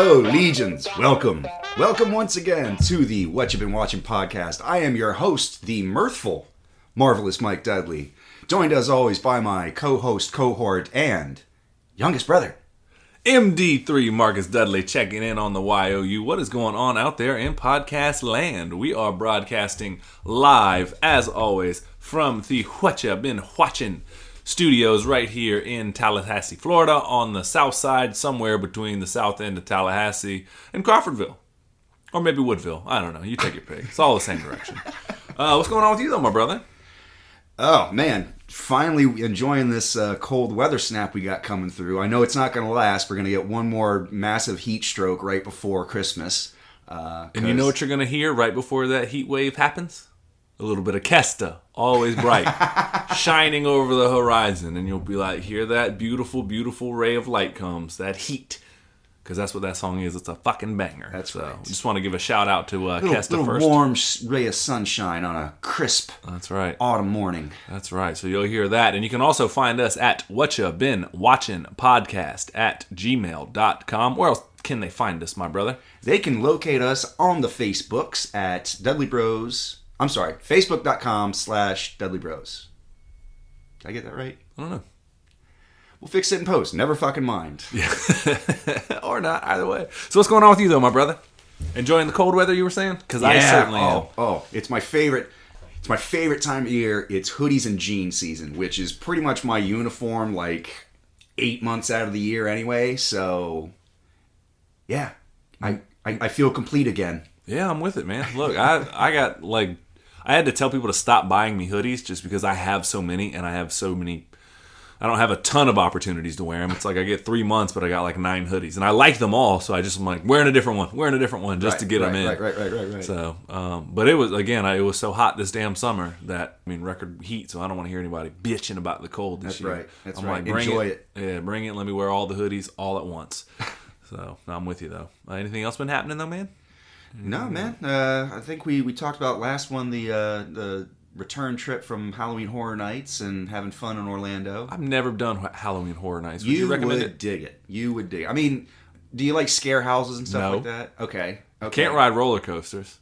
Hello, legions. Welcome. Welcome once again to the What You Been Watching podcast. I am your host, the mirthful, marvelous Mike Dudley, joined as always by my co-host, cohort, and youngest brother, MD3 Marcus Dudley, checking in on the YOU. What is going on out there in podcast land? We are broadcasting live, as always, from the What You Been Watching studios right here in Tallahassee, Florida, on the south side, somewhere between the south end of Tallahassee and Crawfordville. Or maybe Woodville. I don't know. You take your pick. It's all the same direction. What's going on with you, though, my brother? Oh, man. Finally enjoying this cold weather snap we got coming through. I know it's not going to last. We're going to get one more massive heat stroke right before Christmas. And you know what you're going to hear right before that heat wave happens? A little bit of Kesta, always bright, shining over the horizon. And you'll be like, hear that beautiful, beautiful ray of light comes, that heat. Because that's what that song is. It's a fucking banger. That's right. Just want to give a shout out to Kesta little first. Warm ray of sunshine on a crisp autumn morning. That's right. So you'll hear that. And you can also find us at whatchabeenwatchingpodcast at gmail.com. Where else can they find us, my brother? They can locate us on the Facebooks at Dudley Bros. I'm sorry, Facebook.com/Dudley Bros. Did I get that right? I don't know. We'll fix it in post. Never fucking mind. Yeah. Or not, either way. So what's going on with you, though, my brother? Enjoying the cold weather, you were saying? Because I certainly am. Oh, it's my favorite. It's my favorite time of year. It's hoodies and jeans season, which is pretty much my uniform, like 8 months out of the year anyway. So, yeah, I feel complete again. Yeah, I'm with it, man. Look, I got like, I had to tell people to stop buying me hoodies just because I have so many, and I don't have a ton of opportunities to wear them. It's like I get 3 months, but I got like 9 hoodies, and I like them all, so I'm like wearing a different one just to get them in. Right. So, but it was, again, it was so hot this damn summer that, record heat, so I don't want to hear anybody bitching about the cold this year. That's I'm right. Like, Enjoy it. Yeah, bring it. Let me wear all the hoodies all at once. So, I'm with you, though. Anything else been happening, though, man? No, man. I think we talked about last one, the return trip from Halloween Horror Nights and having fun in Orlando. I've never done Halloween Horror Nights. Would you recommend it? Dig it. You would dig it. Do you like scare houses and stuff like that? Okay. Can't ride roller coasters.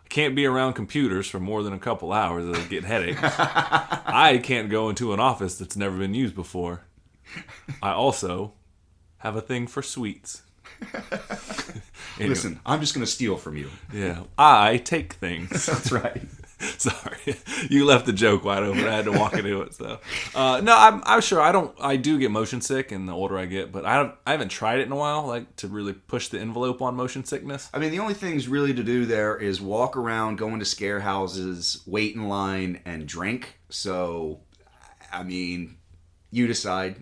I can't be around computers for more than a couple hours as I get headaches. I can't go into an office that's never been used before. I also have a thing for sweets. Anyway. Listen, I'm just going to steal from you. Yeah, I take things. That's right. Sorry, you left the joke wide open. I had to walk into it. So, no, I'm sure I do get motion sick, and the older I get, but I haven't tried it in a while, like to really push the envelope on motion sickness. The only things really to do there is walk around, go into scare houses, wait in line, and drink. So, you decide.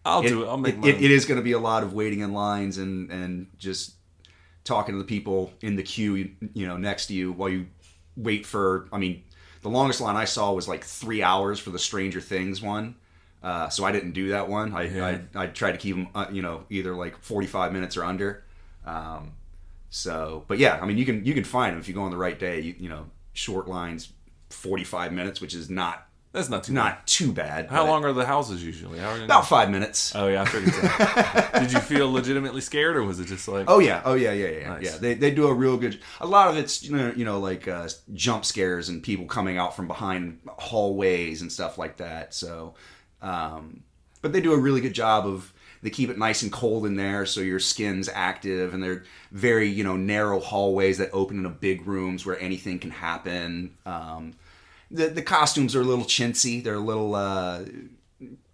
I'll do it. I'll make it is going to be a lot of waiting in lines and just talking to the people in the queue, next to you while you wait for. The longest line I saw was like 3 hours for the Stranger Things one. So I didn't do that one. I tried to keep them, either like 45 minutes or under. But yeah, you can find them if you go on the right day. Short lines, 45 minutes, which is not. That's not too bad. How long are the houses usually? About 5 minutes. Oh yeah, I figured so. Did you feel legitimately scared, or was it just like? Oh yeah. Nice. Yeah. They do a real good. A lot of it's like jump scares and people coming out from behind hallways and stuff like that. So, but they do a really good job of. They keep it nice and cold in there, so your skin's active, and they're very narrow hallways that open into big rooms where anything can happen. The costumes are a little chintzy. They're a little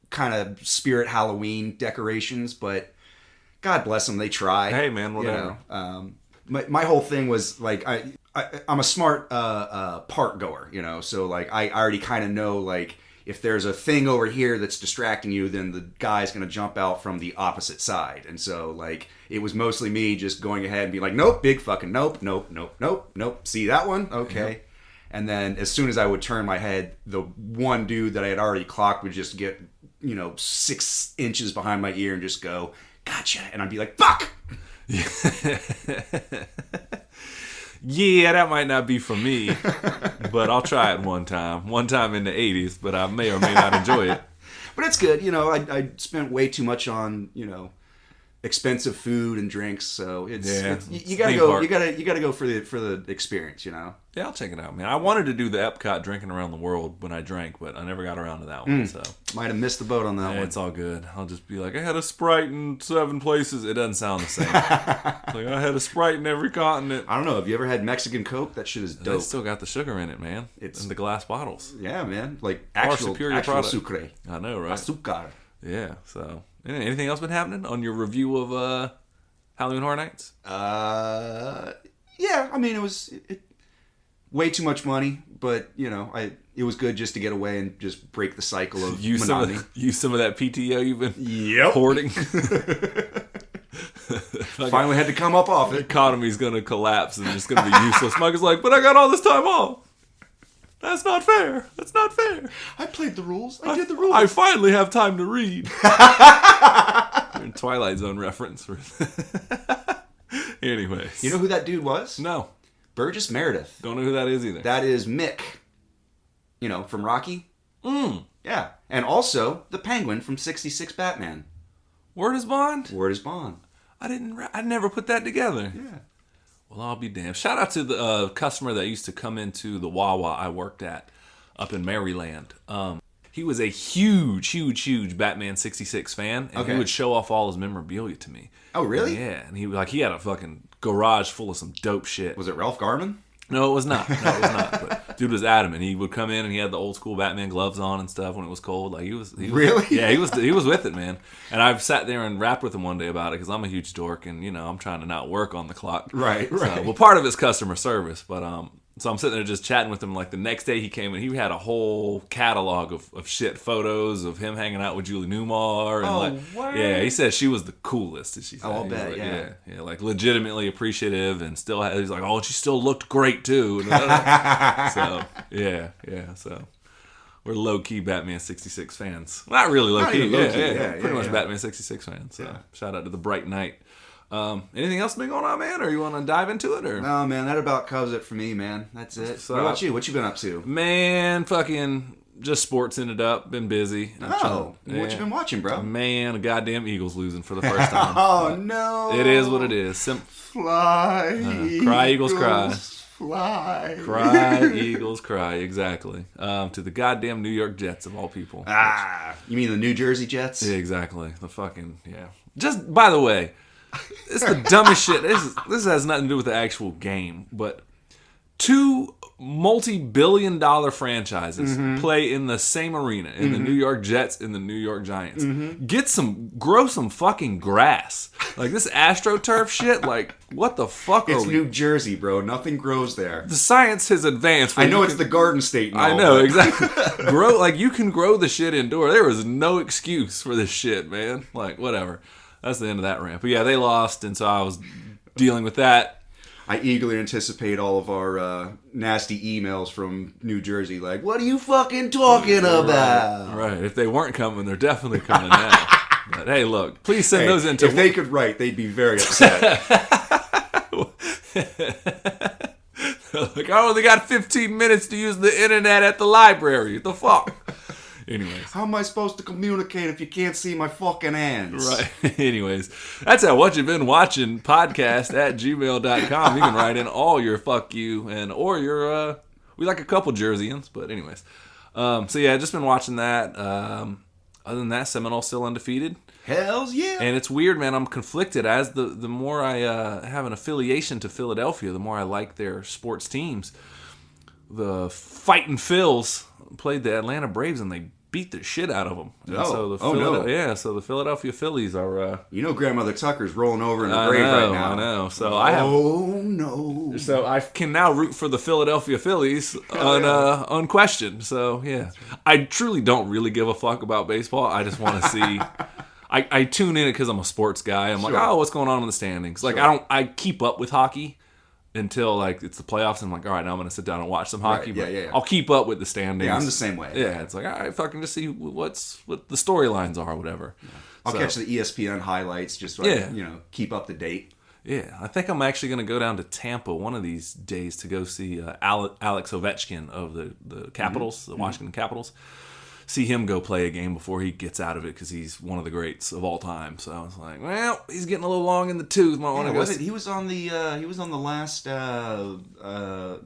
kind of spirit Halloween decorations, but God bless them, they try. Hey man, whatever. My whole thing was like I'm a smart park goer, so like I already kind of know like if there's a thing over here that's distracting you, then the guy's gonna jump out from the opposite side, and so like it was mostly me just going ahead and being like, nope, big fucking nope. See that one? Okay. Yep. And then as soon as I would turn my head, the one dude that I had already clocked would just get, 6 inches behind my ear and just go, gotcha. And I'd be like, fuck! Yeah, that might not be for me, but I'll try it one time. One time in the 80s, but I may or may not enjoy it. But it's good. I spent way too much on, expensive food and drinks. So you it's gotta theme go. park. You gotta go for the experience. You know. Yeah, I'll check it out, man. I wanted to do the Epcot drinking around the world when I drank, but I never got around to that one. So Might have missed the boat on that one. it's all good. I'll just be like, I had a Sprite in 7 places. It doesn't sound the same. It's like I had a Sprite in every continent. I don't know. Have you ever had Mexican Coke? That shit is dope. It's still got the sugar in it, man. It's in the glass bottles. Yeah, man. Like Far superior product. sucre. I know, right? Azúcar. Yeah. So, anything else been happening on your review of Halloween Horror Nights? Yeah. I mean, it was way too much money, but it was good just to get away and just break the cycle of monotony. Use some of that PTO you've been Yep. hoarding. Finally had to come up off The it. economy's gonna collapse and it's gonna be useless. Mike is like, but I got all this time off. That's not fair. That's not fair. I played the rules. I did the rules. I finally have time to read. Twilight Zone reference. Anyways. You know who that dude was? No. Burgess Meredith. Don't know who that is either. That is Mick. From Rocky. Yeah. And also the Penguin from 66 Batman. Word is bond? Word is bond. I never put that together. Yeah. Well, I'll be damned. Shout out to the customer that used to come into the Wawa I worked at up in Maryland. He was a huge Batman 66 fan, and he would show off all his memorabilia to me. Oh, really? Yeah, and he had a fucking garage full of some dope shit. Was it Ralph Garman? No, it was not. But dude was adamant. He would come in and he had the old school Batman gloves on and stuff when it was cold. Like he was really? Yeah, he was with it, man. And I've sat there and rapped with him one day about it because I'm a huge dork and I'm trying to not work on the clock. Right. So, well, part of it's customer service, but so I'm sitting there just chatting with him. Like the next day he came in, he had a whole catalog of shit photos of him hanging out with Julie Newmar. And word. Yeah, he said she was the coolest. She said. I'll bet, like, yeah, like legitimately appreciative and still. He's like, oh, and she still looked great too. So yeah. So we're low key Batman 66 fans. Not really low key. Pretty much Batman 66 fans. So shout out to the Bright Knight. Anything else been going on, man? Or you want to dive into it? Or no, man, that about covers it for me, man. That's it. So, what about you? What you been up to? Man, fucking just sports ended up. Been busy. What you been watching, bro? Man, the goddamn Eagles losing for the first time. Oh no! It is what it is. Fly, cry, Eagles, cry. Fly, cry, Eagles, cry. Exactly. To the goddamn New York Jets of all people. You mean the New Jersey Jets? Yeah, exactly. The fucking Just by the way. It's the dumbest shit. This has nothing to do with the actual game, but 2 multi-billion-dollar franchises play in the same arena, in the New York Jets and the New York Giants. Grow some fucking grass. Like this AstroTurf shit, like what the fuck It's New Jersey, bro. Nothing grows there. The science has advanced. I know it's the Garden State and all, I know, exactly. You can grow the shit indoor. There was no excuse for this shit, man. Like, whatever. That's the end of that rant. But yeah, they lost, and so I was dealing with that. I eagerly anticipate all of our nasty emails from New Jersey, like, what are you fucking talking about? Right. If they weren't coming, they're definitely coming now. But hey, look, please send those into... If they could write, they'd be very upset. Like, I only got 15 minutes to use the internet at the library. What the fuck? Anyways. How am I supposed to communicate if you can't see my fucking hands? Right. Anyways, that's at What You've Been Watching podcast at gmail.com. You can write in all your fuck you or your, we like a couple Jerseyans, but anyways. So yeah, just been watching that. Other than that, Seminole's still undefeated. Hells yeah. And it's weird, man. I'm conflicted. As the more I have an affiliation to Philadelphia, the more I like their sports teams. The Fightin' Phils played the Atlanta Braves and they beat the shit out of them. No. So the Philadelphia Phillies are... Grandmother Tucker's rolling over in the grave right now. I know. So no. So I can now root for the Philadelphia Phillies unquestioned. So, yeah. I truly don't really give a fuck about baseball. I just want to see... I tune in because I'm a sports guy. I'm like, oh, what's going on in the standings? Like, I keep up with hockey until like it's the playoffs. And I'm like, all right, now I'm going to sit down and watch some hockey. Right. Yeah. I'll keep up with the standings. Yeah, I'm the same way. Yeah, it's like, all right, fucking just see what the storylines are or whatever. Yeah. I'll catch the ESPN highlights just so I keep up to date. Yeah, I think I'm actually going to go down to Tampa one of these days to go see Alex Ovechkin of the Capitals, the Washington Capitals. see him go play a game before he gets out of it because he's one of the greats of all time. So I was like, well, he's getting a little long in the tooth. Might want to go. He was on the last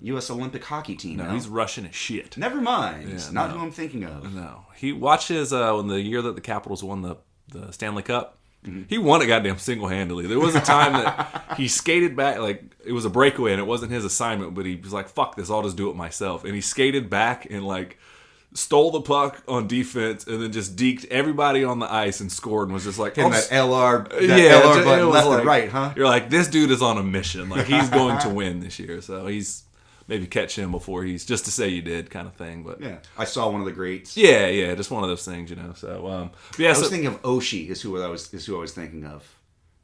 U.S. Olympic hockey team. No, he's Russian as shit. Never mind. Yeah, Not who I'm thinking of. No, he watches when the year that the Capitals won the Stanley Cup. Mm-hmm. He won it goddamn single-handedly. There was a time that he skated back, like, it was a breakaway and it wasn't his assignment, but he was like, fuck this, I'll just do it myself. And he skated back and, like, stole the puck on defense and then just deked everybody on the ice and scored and was just like... And that LR button left and right, huh? You're like, this dude is on a mission. Like, he's going to win this year. So he's... Maybe catch him before he's just to say you did kind of thing, but yeah, I saw one of the greats. Yeah, just one of those things, So yeah, I was thinking of Oshie is who I was thinking of,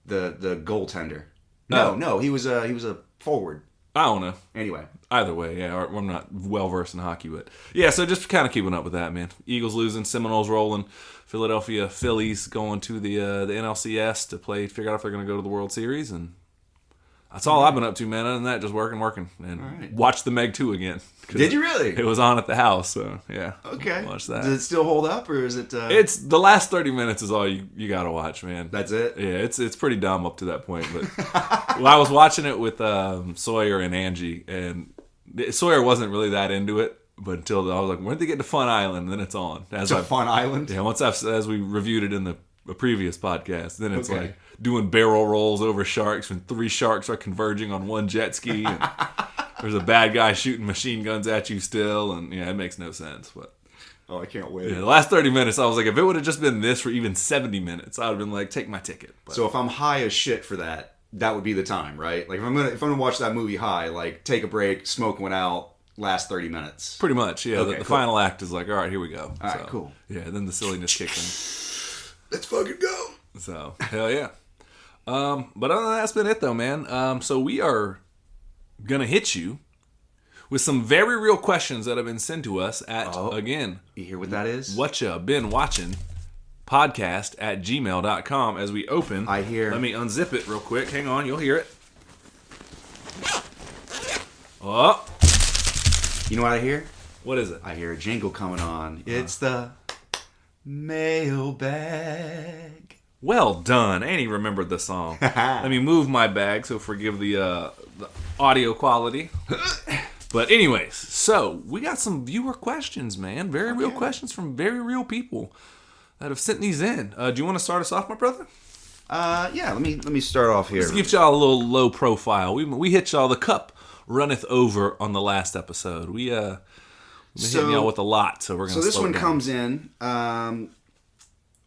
the goaltender. No, he was a forward. I don't know. Anyway, either way, yeah, I'm not well versed in hockey, but yeah, so just kind of keeping up with that, man. Eagles losing, Seminoles rolling, Philadelphia Phillies going to the NLCS to figure out if they're going to go to the World Series and. That's all I've been up to, man. Other than that, just working. And watched the Meg 2 again. Did you really? It was on at the house, so yeah. Okay. Watch that. Does it still hold up, or is it... It's the last 30 minutes is all you got to watch, man. That's it? Yeah, it's pretty dumb up to that point. But well, I was watching it with Sawyer and Angie, and Sawyer wasn't really that into it. But until I was like, when did they get to Fun Island? And then it's on. Fun Island? Yeah, as we reviewed it in the previous podcast, then it's like doing barrel rolls over sharks when 3 sharks are converging on one jet ski and there's a bad guy shooting machine guns at you still, and yeah, it makes no sense. But I can't wait. Yeah, the last 30 minutes I was like, if it would have just been this for even 70 minutes, I would have been like, take my ticket. But, so if I'm high as shit for that would be the time, right? Like if I'm gonna watch that movie high, like take a break, smoke one out, last 30 minutes. Pretty much, yeah. The final act is like, all right, here we go. All right, cool. Yeah, then the silliness kicks in. Let's fucking go. So, hell yeah. But other than that, that's been it though, man. So we are going to hit you with some very real questions that have been sent to us at, again. You hear what that is? What ya been watching? Podcast at gmail.com as we open. I hear. Let me unzip it real quick. Hang on, you'll hear it. Oh. You know what I hear? What is it? I hear a jingle coming on. It's the Mailbag. Well done. Annie remembered the song. Let me move my bag, so forgive the audio quality. But anyways, so we got some viewer questions, man. Very real questions from very real people that have sent these in. Do you want to start us off, my brother? Yeah. Let me start off here. Let's give y'all a little low profile. We hit y'all the cup runneth over on the last episode. We've been hitting y'all with a lot, so we're gonna. So this one down. comes in.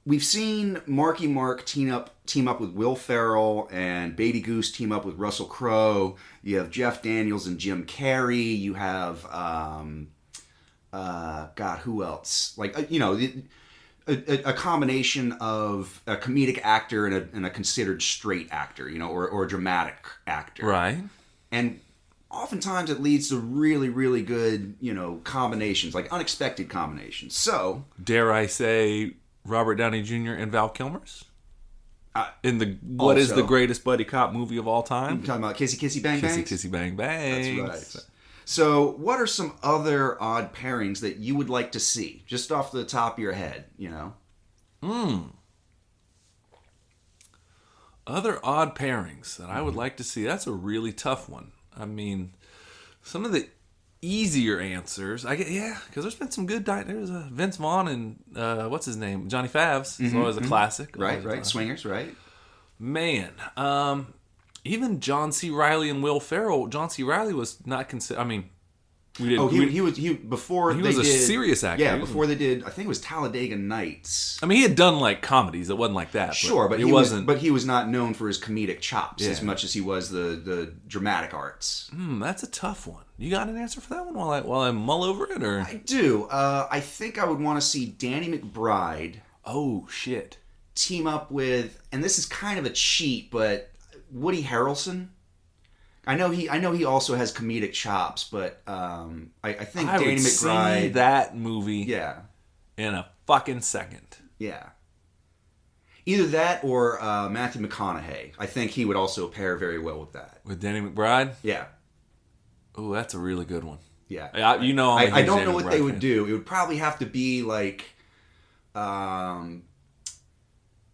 We've seen Marky Mark team up with Will Ferrell, and Baby Goose team up with Russell Crowe. You have Jeff Daniels and Jim Carrey. You have God, who else? Like a combination of a comedic actor and a considered straight actor, or a dramatic actor, right? And oftentimes it leads to really, really good, combinations, like unexpected combinations. So, dare I say, Robert Downey Jr. and Val Kilmer's? In the what is the greatest buddy cop movie of all time? You're talking about Kissy Kissy Bang Bang? Kissy Bang Bang. That's right. So, what are some other odd pairings that you would like to see, just off the top of your head, Other odd pairings that I would like to see. That's a really tough one. I mean, some of the easier answers, because there's been some good. There's Vince Vaughn and what's his name, Johnny Favs. It's always a classic, right? Swingers, right? Man, even John C. Reilly and Will Ferrell. John C. Reilly was not considered. I mean, we didn't. He was before he was a serious actor. Yeah, before they did. I think it was Talladega Nights. I mean, he had done like comedies. It wasn't like that. Sure, but he wasn't. But he was not known for his comedic chops as much as he was the dramatic arts. That's a tough one. You got an answer for that one while I mull over it, or I do. I think I would want to see Danny McBride. Oh shit! Team up with, and this is kind of a cheat, but Woody Harrelson. I know he also has comedic chops, but I think Danny McBride. See that movie. Yeah. In a fucking second. Yeah. Either that or Matthew McConaughey. I think he would also pair very well with that. With Danny McBride? Yeah. Oh, that's a really good one. Yeah. I don't know what they would do. It would probably have to be like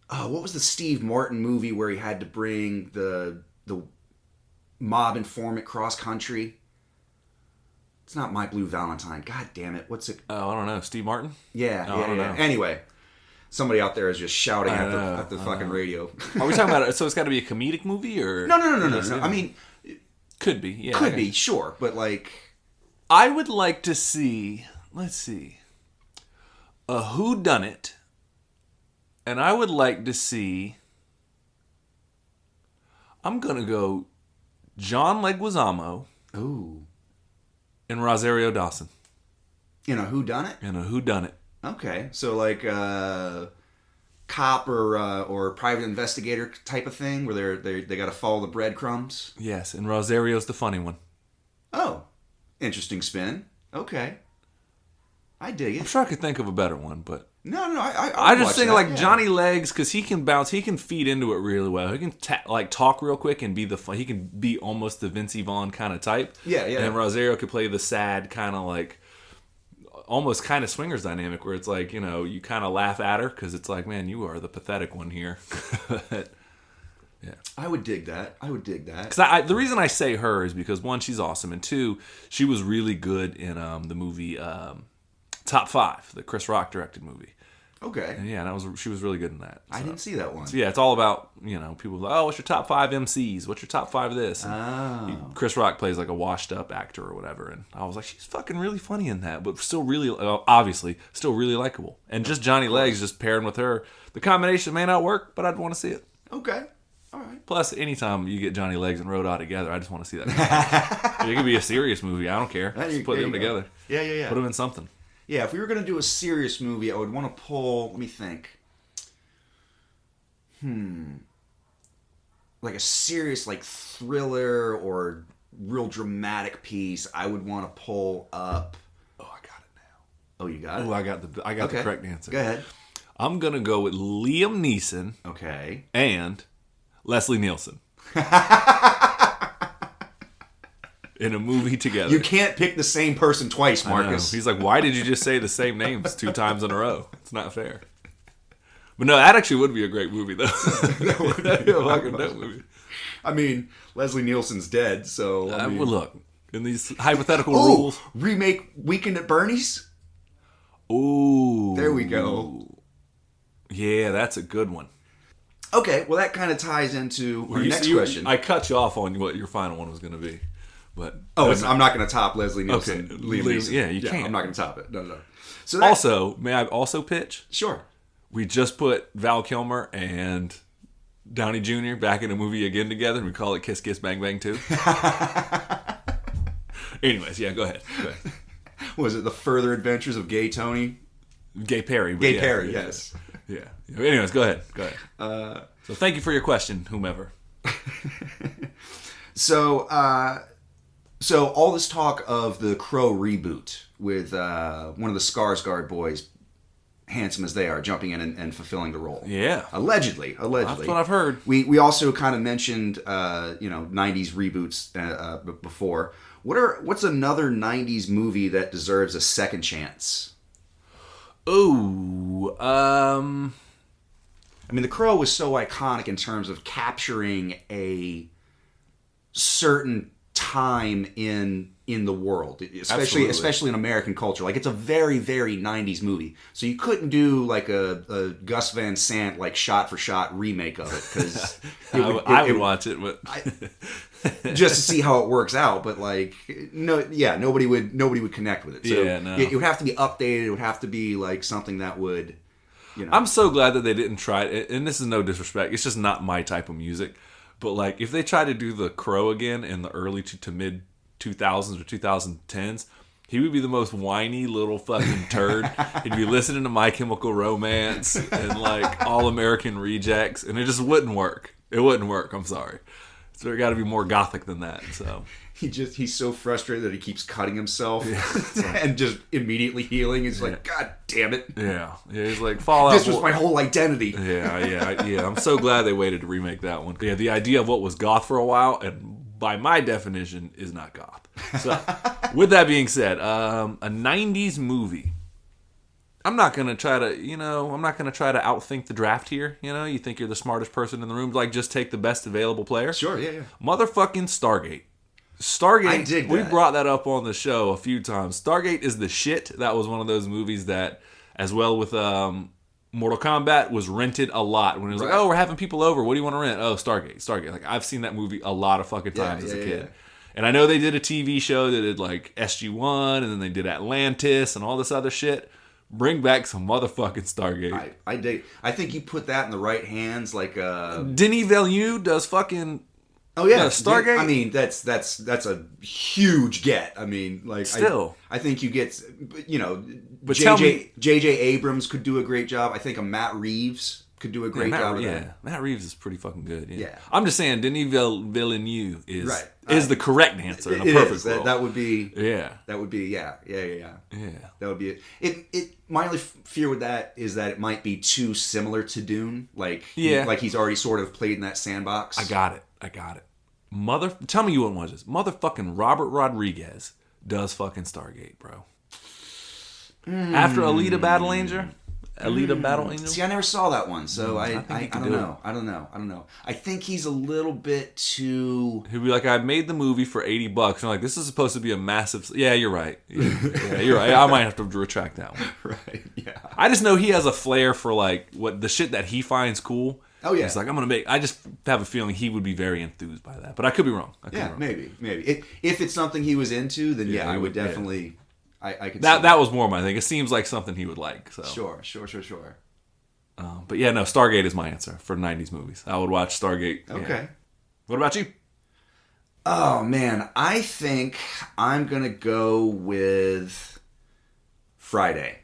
what was the Steve Martin movie where he had to bring the mob informant cross country? It's not My Blue Valentine. God damn it! What's it? Oh, I don't know. Steve Martin? Yeah, I don't know. Anyway, somebody out there is just shouting at the fucking radio. Are we talking about? So it's got to be a comedic movie, or No. I mean, could be. Yeah, could be, sure, but like, I would like to see. Let's see, a whodunit, and I would like to see. I'm gonna go John Leguizamo. ooh, And Rosario Dawson. in a whodunit. In a whodunit. Okay, so like cop or private investigator type of thing where they got to follow the breadcrumbs. Yes, and Rosario's the funny one. Oh, interesting spin. Okay, I dig I'm it. sure I could think of a better one, but No, I just think like yeah. Johnny Legs, because he can bounce, he can feed into it really well. He can talk real quick and be he can be almost the Vince Vaughn kind of type. Yeah. And Rosario could play the sad kind of like almost kind of swingers dynamic where it's like, you kind of laugh at her because it's like, man, you are the pathetic one here. But, yeah. I would dig that. Because the reason I say her is because one, she's awesome, and two, she was really good in the movie Top 5, the Chris Rock directed movie. Okay. And yeah, she was really good in that. So. I didn't see that one. So yeah, it's all about, people like, oh, what's your top 5 MCs? What's your top 5 of this? And Chris Rock plays like a washed up actor or whatever. And I was like, she's fucking really funny in that, but still really, obviously, still really likable. And just Johnny Legs just pairing with her. The combination may not work, but I'd want to see it. Okay. All right. Plus, anytime you get Johnny Legs and Rodot together, I just want to see that. It could be a serious movie. I don't care. Just put them together. Yeah. Put them in something. Yeah, if we were going to do a serious movie, I would want to pull, let me think. Like a serious, like, thriller or real dramatic piece, I would want to pull up. Oh, I got it now. Oh, you got it? Oh, I got the correct answer. Go ahead. I'm going to go with Liam Neeson Okay. and Leslie Nielsen. In a movie together. You can't pick the same person twice, Marcus. He's like, why did you just say the same names 2 times in a row? It's not fair. But no, that actually would be a great movie, though. That'd be a fucking dope movie. I mean, Leslie Nielsen's dead, so... Well, look, in these hypothetical rules... remake Weekend at Bernie's? Ooh. There we go. Yeah, that's a good one. Okay, well, that kind of ties into our next question. I cut you off on what your final one was going to be. But I'm not going to top Leslie Nielsen. Okay. Liam Neeson. Yeah, you can't. I'm not going to top it. No. So also, may I also pitch? Sure. We just put Val Kilmer and Downey Jr. back in a movie again together, and we call it Kiss Kiss Bang Bang 2. Anyways, yeah, go ahead. Was it The Further Adventures of Gay Tony? Gay Perry. Gay Perry, yes. Yeah. Anyways, go ahead. So thank you for your question, whomever. So all this talk of the Crow reboot with one of the Skarsgård boys, handsome as they are, jumping in and fulfilling the role. Yeah. Allegedly. That's what I've heard. We also kind of mentioned 90s reboots before. What's another 90s movie that deserves a second chance? Ooh, I mean, The Crow was so iconic in terms of capturing a certain time in the world, especially in American culture. Like, it's a very, very 90s movie. So you couldn't do like a Gus Van Sant like shot for shot remake of it, because I would watch it, but just to see how it works out. But like, nobody would connect with it. So it would have to be updated. It would have to be like something that would, I'm so glad that they didn't try it. And this is no disrespect. It's just not my type of music. But like, if they try to do The Crow again in the early to mid 2000s or 2010s, he would be the most whiny little fucking turd. He'd be listening to My Chemical Romance and like All American Rejects, and it just wouldn't work. It wouldn't work. I'm sorry. So it got to be more gothic than that. So he's so frustrated that he keeps cutting himself and just immediately healing. He's like, God damn it. Yeah. He's like, Fallout. This was my whole identity. Yeah. I'm so glad they waited to remake that one. Yeah, the idea of what was goth for a while, and by my definition, is not goth. So, with that being said, a 90s movie. I'm not gonna try to, outthink the draft here. You think you're the smartest person in the room, like just take the best available player. Sure, yeah. Motherfucking Stargate. Stargate. I dig that. We brought that up on the show a few times. Stargate is the shit. That was one of those movies that, as well with Mortal Kombat, was rented a lot. When it was like, oh, we're having people over. What do you want to rent? Oh, Stargate. Like, I've seen that movie a lot of fucking times as a kid. Yeah. And I know they did a TV show that did like SG-1, and then they did Atlantis and all this other shit. Bring back some motherfucking Stargate. I dig. I think you put that in the right hands, like Denis Villeneuve does fucking. Oh yeah, Stargate. I mean, that's a huge get. I mean, like still, I think you get, but J.J. Abrams could do a great job. I think Matt Reeves could do a great job. Matt Reeves is pretty fucking good. Yeah. I'm just saying, Denis Villeneuve is the correct answer in a perfect world. That would be yeah. That would be yeah. That would be it. My only fear with that is that it might be too similar to Dune. Like he's already sort of played in that sandbox. I got it. Tell me you wouldn't watch this. Motherfucking Robert Rodriguez does fucking Stargate, bro. After Alita Battle Angel. See, I never saw that one, so I don't know. I don't know. I think he's a little bit too. He'd be like, I made the movie for $80. I'm like, this is supposed to be a massive. Yeah, you're right. Yeah, you're right. I might have to retract that one. Right. Yeah. I just know he has a flair for like what the shit that he finds cool. Oh yeah. It's like I just have a feeling he would be very enthused by that, but I could be wrong. Maybe. If it's something he was into, then I would definitely. Yeah. I could. That was more my thing. It seems like something he would like. So sure. But yeah, no, Stargate is my answer for '90s movies. I would watch Stargate. Okay. Yeah. What about you? Oh man, I think I'm gonna go with Friday.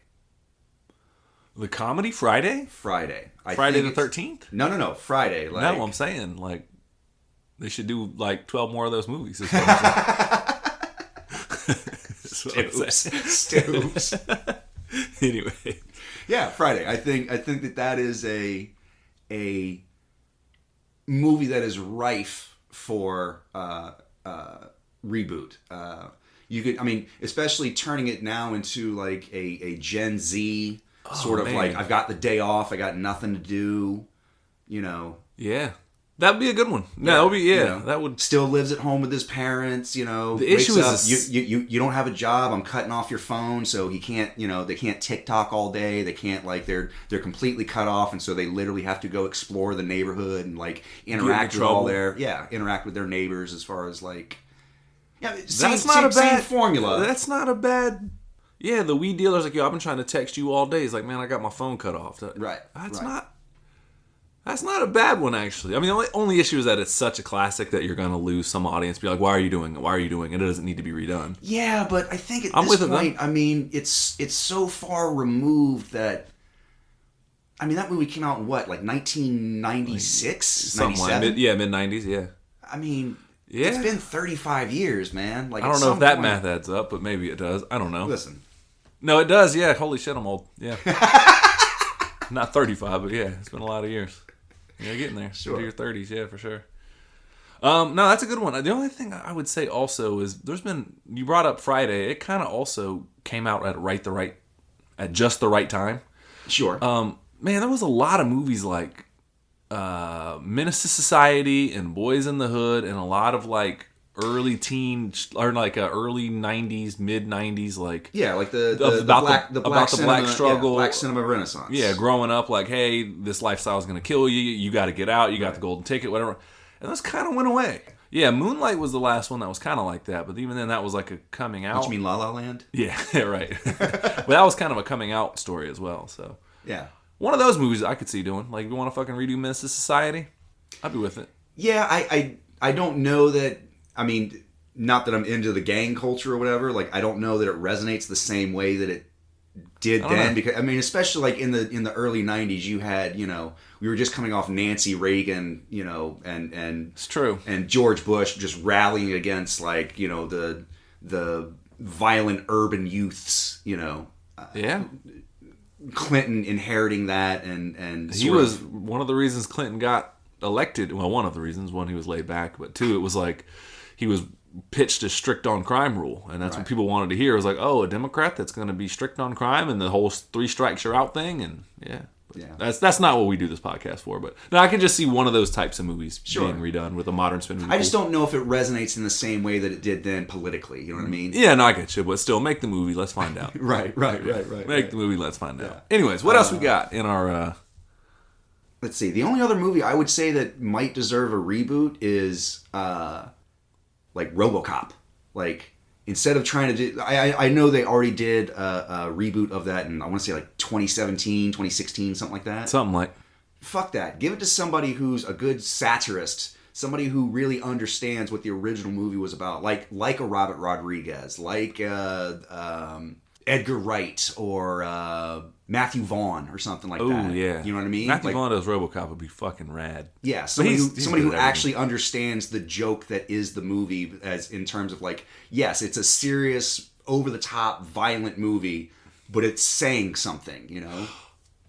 The comedy Friday? Friday the 13th? No. Friday. Like, no, I'm saying like they should do like 12 more of those movies. Stoops. Anyway, yeah, Friday. I think that is a movie that is rife for reboot. You could, I mean, especially turning it now into like a Gen Z sort of like, I've got the day off, I got nothing to do, Yeah. That'd be a good one. No, that would be that would still lives at home with his parents. The issue is you don't have a job. I'm cutting off your phone, so he can't. They can't TikTok all day. They can't they're completely cut off, and so they literally have to go explore the neighborhood and like interact with their neighbors as far as like same formula. That's not a bad. Yeah, the weed dealer's like, yo, I've been trying to text you all day. He's like, man, I got my phone cut off. Right. That's not a bad one, actually. I mean, the only issue is that it's such a classic that you're going to lose some audience. Be like, why are you doing it? Why are you doing it? It doesn't need to be redone. Yeah, but I think at this point, I mean, it's so far removed that... I mean, that movie came out in what, like 1996? 97? Mid-90s, yeah. I mean, it's been 35 years, man. Like, I don't know if that math adds up, but maybe it does. I don't know. Listen. No, it does, yeah. Holy shit, I'm old. Yeah. Not 35, but yeah, it's been a lot of years. You're getting there. Sure. Into your 30s, yeah, for sure. No, that's a good one. The only thing I would say also is you brought up Friday. It kind of also came out at just the right time. Sure. Man, there was a lot of movies like Menace to Society and Boys in the Hood and a lot of like early teen or like early 90s, mid 90s, like like the black struggle, black cinema renaissance. Yeah, growing up, like, hey, this lifestyle is gonna kill you. You got to get out. You got the golden ticket, whatever. And those kind of went away. Yeah, Moonlight was the last one that was kind of like that. But even then, that was like a coming out. What, you mean La La Land? Yeah, right. But that was kind of a coming out story as well. So yeah, one of those movies I could see doing. Like, you want to fucking redo Menace to Society? I'd be with it. Yeah, I don't know that. I mean, not that I'm into the gang culture or whatever. Like, I don't know that it resonates the same way that it did then. Because I mean, especially like in the early '90s, you had we were just coming off Nancy Reagan, and it's true, and George Bush just rallying against like the violent urban youths, yeah. Clinton inheriting that, and he was one of the reasons Clinton got elected. Well, one of the reasons. One, he was laid back, but two, it was like he was pitched a strict on crime rule, and that's what people wanted to hear. It was like, oh, a Democrat that's going to be strict on crime, and the whole 3 strikes you're out thing, and that's not what we do this podcast for. But no, I can just see one of those types of movies being redone with a modern spin. I just don't know if it resonates in the same way that it did then politically. You know what I mean? Yeah, no, I get you, but still, make the movie. Let's find out. Right. Make the movie. Let's find out. Anyways, what else we got in our? Let's see. The only other movie I would say that might deserve a reboot is like RoboCop. Like, instead of trying to do... I know they already did a reboot of that in, I want to say, like 2017, 2016, something like that. Something like... Fuck that. Give it to somebody who's a good satirist. Somebody who really understands what the original movie was about. Like a Robert Rodriguez. Like Edgar Wright or Matthew Vaughn or something like that. Oh, yeah. You know what I mean? Matthew Vaughn as RoboCop would be fucking rad. Yeah, somebody who actually understands the joke that is the movie, as in terms of like, yes, it's a serious, over-the-top, violent movie, but it's saying something, you know?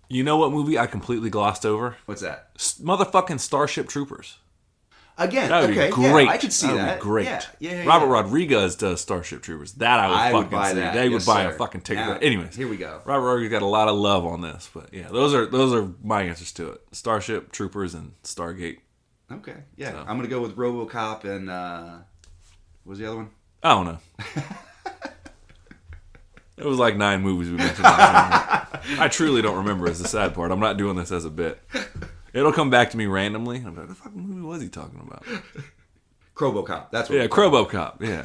You know what movie I completely glossed over? What's that? Motherfucking Starship Troopers. Again, that would okay, be great. Yeah, I could see that. Would be great. Yeah. Robert Rodriguez does Starship Troopers. That I would fucking see. That. They would buy a fucking ticket. Now, anyways, here we go. Robert Rodriguez got a lot of love on this, but yeah, those are my answers to it: Starship Troopers and Stargate. Okay, yeah, so. I'm gonna go with RoboCop and what was the other one? I don't know. It was like 9 movies we mentioned. I truly don't remember. Is the sad part. I'm not doing this as a bit. It'll come back to me randomly. I'm like, what the fucking movie was he talking about? Crobocop. That's what. Yeah, Crobocop. Yeah.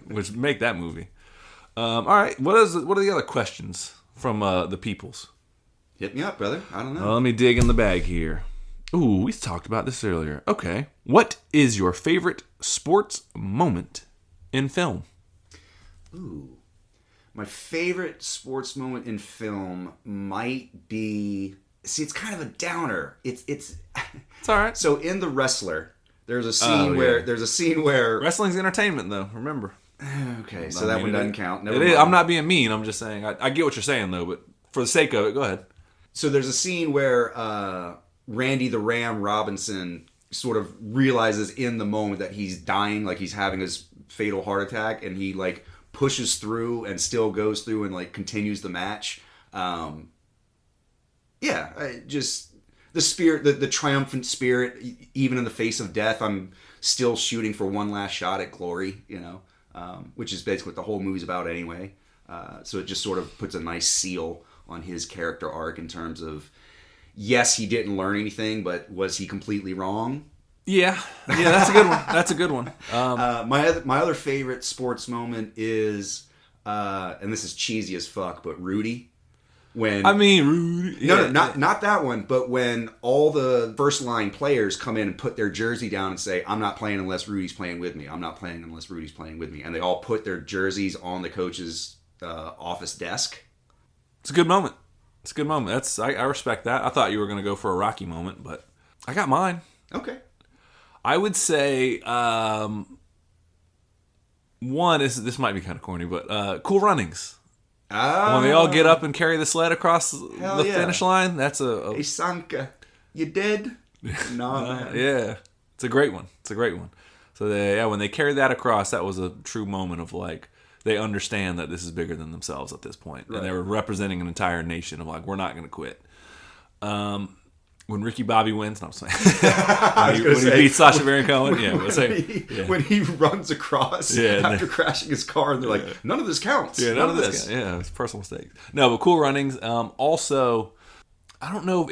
Which make that movie. All right. What are the other questions from the peoples? Hit me up, brother. I don't know. Let me dig in the bag here. Ooh, we talked about this earlier. Okay. What is your favorite sports moment in film? Ooh. My favorite sports moment in film might be... See, it's kind of a downer. It's all right. So in The Wrestler, there's a scene where wrestling's entertainment, though. Remember. Okay, so that one doesn't count. It is. I'm not being mean. I'm just saying. I get what you're saying, though. But for the sake of it, go ahead. So there's a scene where Randy the Ram Robinson sort of realizes in the moment that he's dying, like he's having his fatal heart attack, and he like pushes through and still goes through and like continues the match. Just the spirit, the triumphant spirit, even in the face of death, I'm still shooting for one last shot at glory, you know, which is basically what the whole movie's about anyway. So it just sort of puts a nice seal on his character arc in terms of, yes, he didn't learn anything, but was he completely wrong? Yeah, that's a good one. That's a good one. My other favorite sports moment is, and this is cheesy as fuck, but Rudy. Rudy. No, not that one. But when all the first line players come in and put their jersey down and say, "I'm not playing unless Rudy's playing with me. I'm not playing unless Rudy's playing with me," and they all put their jerseys on the coach's office desk. It's a good moment. I respect that. I thought you were going to go for a Rocky moment, but I got mine. Okay. I would say one is, this might be kind of corny, but Cool Runnings. When they all get up and carry the sled across the finish line, that's Hey, Sanka, you dead? No, man. Yeah. It's a great one. So when they carried that across, that was a true moment of like, they understand that this is bigger than themselves at this point. Right. And they were representing an entire nation of like, we're not going to quit. When Ricky Bobby wins, no, I'm saying when he beats Sacha Baron Cohen, when he runs across after crashing his car, and they're like, none of this counts. Yeah, none of this. Yeah, it's personal mistakes. No, but Cool Runnings. Also, I don't know.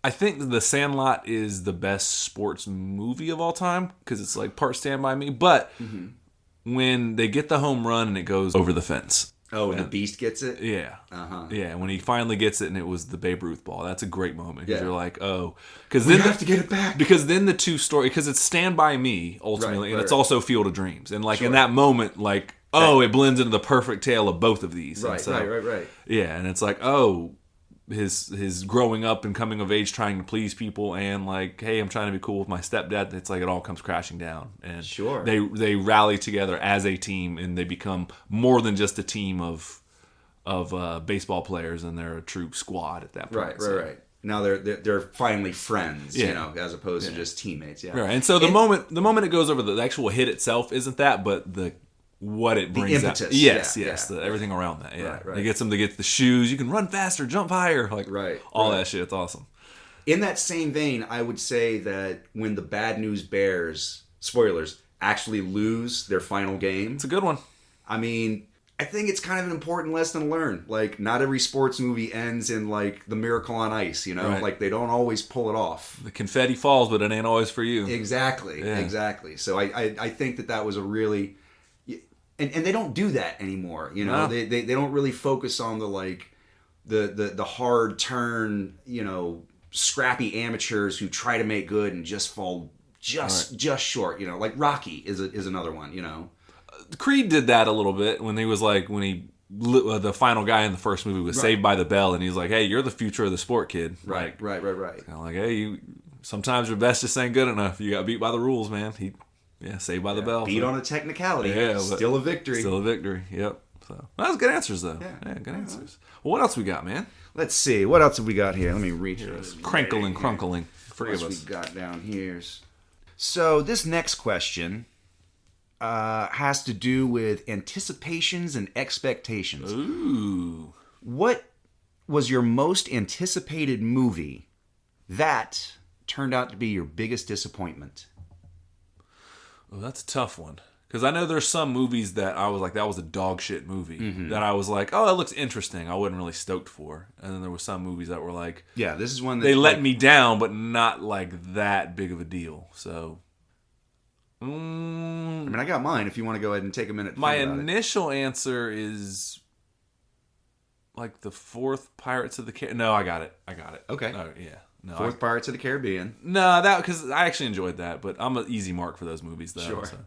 I think The Sandlot is the best sports movie of all time because it's like part Stand By Me. But when they get the home run and it goes over the fence. Oh, and the Beast gets it? Yeah. Yeah, when he finally gets it and it was the Babe Ruth ball. That's a great moment because you're like, oh. Because then you have to get it back. Because then the two story, because it's Stand By Me, ultimately, and it's also Field of Dreams. And like in that moment, like, it blends into the perfect tale of both of these. Right. Yeah, and it's like, his growing up and coming of age trying to please people and like, hey, I'm trying to be cool with my stepdad. It's like it all comes crashing down. And they rally together as a team and they become more than just a team of baseball players and they're a true squad at that point. Right. Now they're finally friends, Yeah. you know, as opposed to just teammates. Yeah. Right. And so the moment it goes over, the actual hit itself isn't that, but what it brings impetus. out. Yes, Yeah, yes. Everything around that. Yeah. Right. It gets them to get the shoes. You can run faster, jump higher. Like all that shit. It's awesome. In that same vein, I would say that when the Bad News Bears, spoilers, actually lose their final game. It's a good one. I mean, I think it's kind of an important lesson to learn. Like, not every sports movie ends in, like, the miracle on ice, you know? Right. Like, they don't always pull it off. The confetti falls, but it ain't always for you. Exactly. So I think that was a really... And they don't do that anymore, you know? No. They don't really focus on the, like, the hard turn, you know, scrappy amateurs who try to make good and just fall just short, you know? Like, Rocky is another one, you know? Creed did that a little bit when the final guy in the first movie was Saved by the Bell, and he's like, "Hey, you're the future of the sport, kid." Right. Kind of like, "Hey, sometimes your best just ain't good enough. You got beat by the rules, man." Saved by the Bell. Beat on a technicality. Still a victory. Still a victory. Yep. So that was good answers though. Yeah, good answers. Well, what else we got, man? Let's see. What else have we got here? Let me reach here. Crinkle and crunkling. Forgive us. We got down here. So this next question has to do with anticipations and expectations. Ooh. What was your most anticipated movie that turned out to be your biggest disappointment? Well, that's a tough one. Because I know there's some movies that I was like, that was a dog shit movie. Mm-hmm. That I was like, oh, that looks interesting. I wasn't really stoked for. And then there were some movies that were like... Yeah, this is one that... They let me down, but not like that big of a deal. So... I mean, I got mine if you want to go ahead and take a minute to My think about initial answer is like the fourth Pirates of the Caribbean. No, I got it. Okay. Oh, yeah. No, Fourth Pirates of the Caribbean. No, that because I actually enjoyed that, but I'm an easy mark for those movies, though. Sure. So.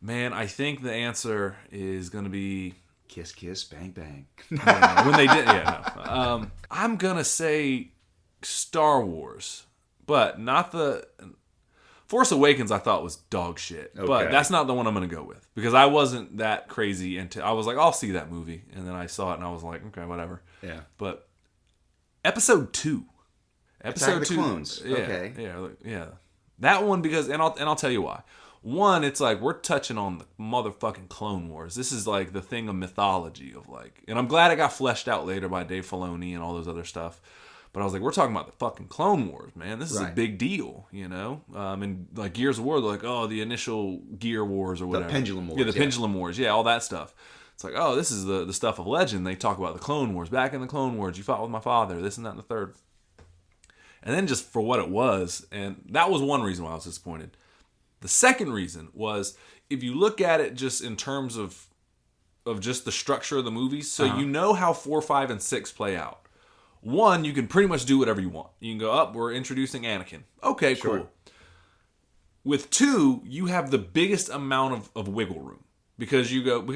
Man, I think the answer is going to be... Kiss, kiss, bang, bang. When they did... Yeah, no. I'm going to say Star Wars, but not the... Force Awakens I thought was dog shit, but that's not the one I'm going to go with because I wasn't that crazy into. I was like, I'll see that movie, and then I saw it and I was like, okay, whatever. Yeah. But Episode 2, Attack of the Clones. Yeah, okay. Yeah. That one because and I'll tell you why. One, it's like we're touching on the motherfucking Clone Wars. This is like the thing of mythology of like, and I'm glad it got fleshed out later by Dave Filoni and all those other stuff. But I was like, we're talking about the fucking Clone Wars, man. This is a big deal, you know? And like Gears of War, they're like, oh, the initial Gear Wars or whatever. The Pendulum Wars. Yeah, the Pendulum Wars. Yeah, all that stuff. It's like, oh, this is the stuff of legend. They talk about the Clone Wars. Back in the Clone Wars, you fought with my father, this and that and the third. And then just for what it was, and that was one reason why I was disappointed. The second reason was, if you look at it just in terms of just the structure of the movies, so you know how 4, 5, and 6 play out. 1, you can pretty much do whatever you want. You can go up, we're introducing Anakin. Okay, sure. Cool. With 2, you have the biggest amount of wiggle room. Because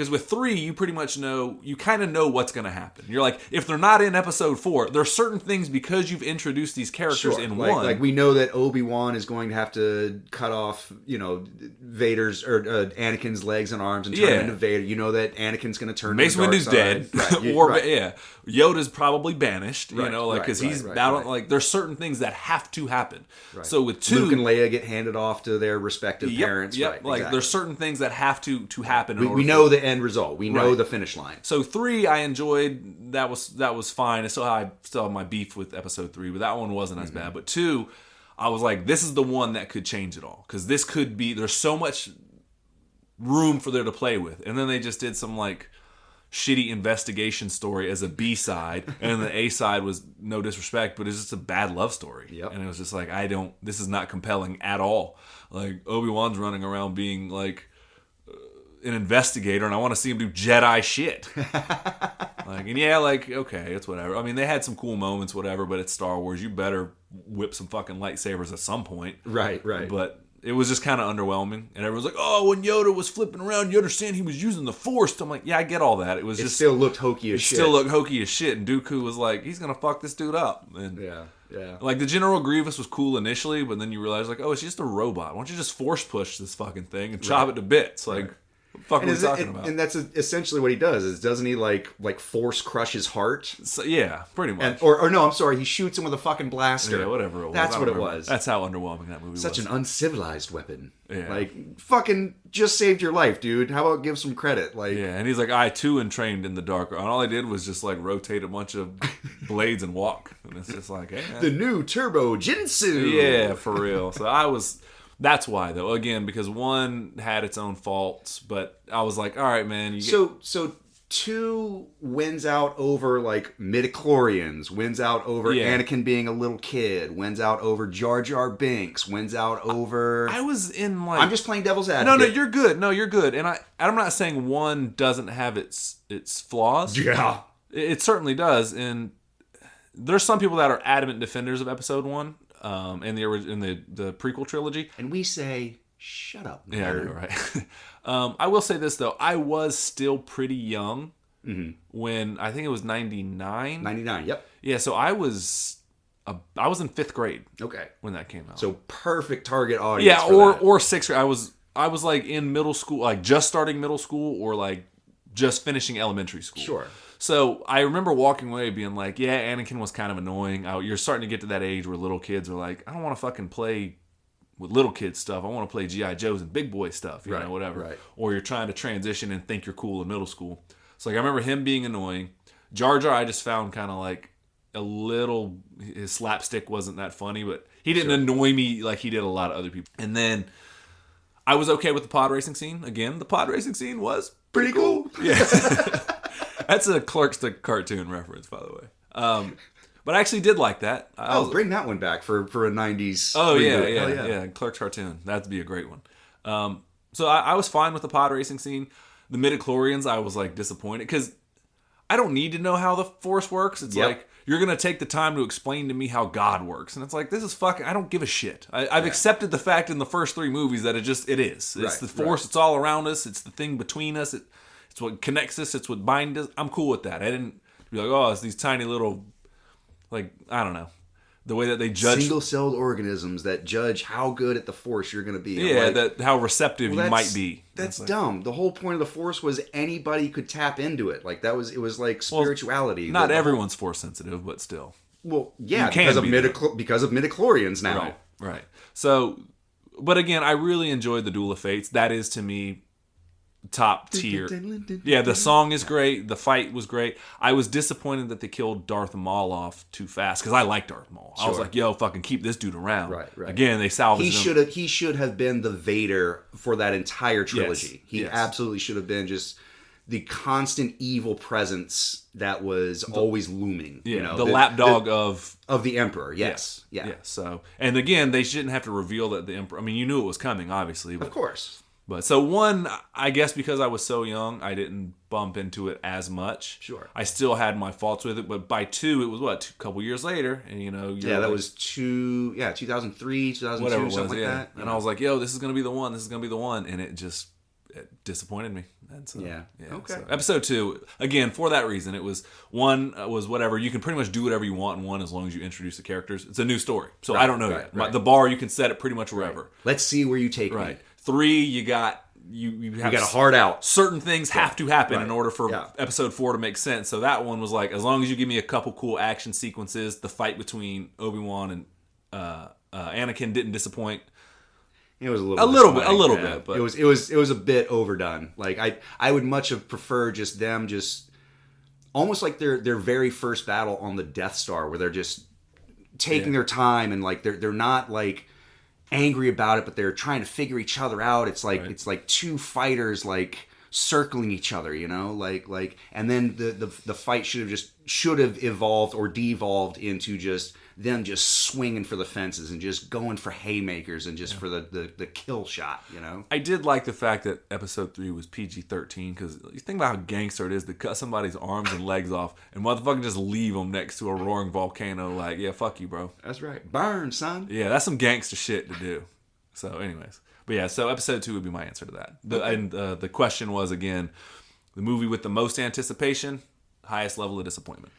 with 3, you pretty much know, you kind of know what's going to happen. You're like, if they're not in episode 4, there are certain things because you've introduced these characters in 1. Like we know that Obi-Wan is going to have to cut off, you know, Vader's or Anakin's legs and arms and turn him into Vader. You know that Anakin's going to turn Mace to the dark Windu's dead. Right. Yoda's probably banished, you know, like because he's battled. Like there's certain things that have to happen. Right. So with 2, Luke and Leia get handed off to their respective parents. Yep. Like there's certain things that have to happen. We know the end result. We know the finish line. So 3, I enjoyed. That was fine. I still have my beef with episode 3, but that one wasn't as bad. But 2, I was like, this is the one that could change it all because this could be. There's so much room for there to play with, and then they just did some like shitty investigation story as a B-side, and the A-side was, no disrespect, but it's just a bad love story. Yep. And it was just like, this is not compelling at all. Like Obi-Wan's running around being like an investigator, and I want to see him do Jedi shit. Okay, it's whatever. I mean, they had some cool moments, whatever, but it's Star Wars. You better whip some fucking lightsabers at some point. Right. But it was just kind of underwhelming, and everyone's like, "Oh, when Yoda was flipping around, you understand he was using the Force." I'm like, "Yeah, I get all that." It still looked hokey as shit. Still looked hokey as shit, and Dooku was like, "He's gonna fuck this dude up." And yeah. Like the General Grievous was cool initially, but then you realize like, "Oh, it's just a robot. Why don't you just force push this fucking thing and chop it to bits?" Like, what the fuck are we talking about? And that's essentially what he does. Is doesn't he like force crush his heart? So, yeah, pretty much. And, or no, I'm sorry. He shoots him with a fucking blaster. Yeah, whatever it was. That's what it was. That's how underwhelming that movie was. Such an uncivilized weapon. Yeah. Like, fucking just saved your life, dude. How about give some credit? Like, yeah, and he's like, I too am trained in the dark. And all I did was just like rotate a bunch of blades and walk. And it's just like, hey, man. The new Turbo Jinsu. Yeah, for real. So that's why though. Again, because one had its own faults, but I was like, all right, man. So 2 wins out over like midichlorians, wins out over Anakin being a little kid, wins out over Jar Jar Binks, wins out over. I was in like. I'm just playing devil's advocate. No, you're good. No, you're good. And I'm not saying one doesn't have its flaws. Yeah, it certainly does. And there's some people that are adamant defenders of Episode 1, in the prequel trilogy, and we say, shut up, nerd. Yeah, I know, right. I will say this though, I was still pretty young when I think it was 99. 99, yep. Yeah, so I was in 5th grade. Okay, when that came out. So perfect target audience. Yeah, for or 6th grade. I was like in middle school, like just starting middle school, or like just finishing elementary school. Sure. So I remember walking away being like, yeah, Anakin was kind of annoying. You're starting to get to that age where little kids are like, I don't want to fucking play with little kids stuff. I want to play G.I. Joes and big boy stuff, you know, whatever. Right. Or you're trying to transition and think you're cool in middle school. So like I remember him being annoying. Jar Jar I just found kind of like a little, his slapstick wasn't that funny, but he didn't annoy me like he did a lot of other people. And then I was okay with the pod racing scene. Again, the pod racing scene was pretty cool. Yeah. That's a Clerks the cartoon reference, by the way. But I actually did like that. Bring that one back for a 90s. Oh, reboot. yeah. Clerks cartoon. That'd be a great one. So I was fine with the pod racing scene. The midichlorians, I was like disappointed because I don't need to know how the Force works. It's like, you're going to take the time to explain to me how God works. And it's like, this is fucking, I don't give a shit. I've accepted the fact in the first 3 movies that it is. It's the Force. It's all around us. It's the thing between us. It's what connects us. It's what binds us. I'm cool with that. I didn't be like, oh, it's these tiny little, like, I don't know. The way that they judge single-celled organisms that judge how good at the Force you're going to be. Yeah, like, how receptive you might be. That's dumb. The whole point of the Force was anybody could tap into it. Like it was like spirituality. Not everyone's Force sensitive, but still. Well, yeah, because of midichlorians now. Right. So, but again, I really enjoyed the Duel of Fates. That is to me top tier. Yeah, the song is great. The fight was great. I was disappointed that they killed Darth Maul off too fast because I like Darth Maul. I was like, yo, fucking keep this dude around. Right. Again, they salvaged him. He should have been the Vader for that entire trilogy. He absolutely should have been just the constant evil presence that was always looming. Yeah, you know, the lapdog of the Emperor. Yes. Yeah. So, and again, they shouldn't have to reveal that the Emperor. I mean, you knew it was coming, obviously. But, of course. But so 1, I guess because I was so young, I didn't bump into it as much. Sure. I still had my faults with it, but by 2, it was a couple years later, and you know. That was 2003, 2002, whatever it was, something like that. And I was like, yo, this is gonna be the one. This is gonna be the one, and it disappointed me. And so, Okay. So episode 2, again, for that reason, it was 1 was whatever. You can pretty much do whatever you want in 1 as long as you introduce the characters. It's a new story, so I don't know yet. Right. The bar you can set it pretty much wherever. Right. Let's see where you take me. 3, you got a hard out. Certain things have to happen in order for episode 4 to make sense. So that one was like, as long as you give me a couple cool action sequences, the fight between Obi-Wan and Anakin didn't disappoint. It was a little bit, but it was a bit overdone. Like I would much have preferred just them almost like their very first battle on the Death Star, where they're just taking their time and like they're not like angry about it, but they're trying to figure each other out. It's like it's like 2 fighters like circling each other, you know, like and then the fight should have evolved or devolved into just them just swinging for the fences and just going for haymakers and just for the kill shot, you know. I did like the fact that episode 3 was PG-13 because you think about how gangster it is to cut somebody's arms and legs off and motherfucking just leave them next to a roaring volcano. Like, yeah, fuck you, bro. That's right. Burn, son. Yeah, that's some gangster shit to do. So, anyways, but yeah, so episode 2 would be my answer to that. And the question was again, the movie with the most anticipation, highest level of disappointment.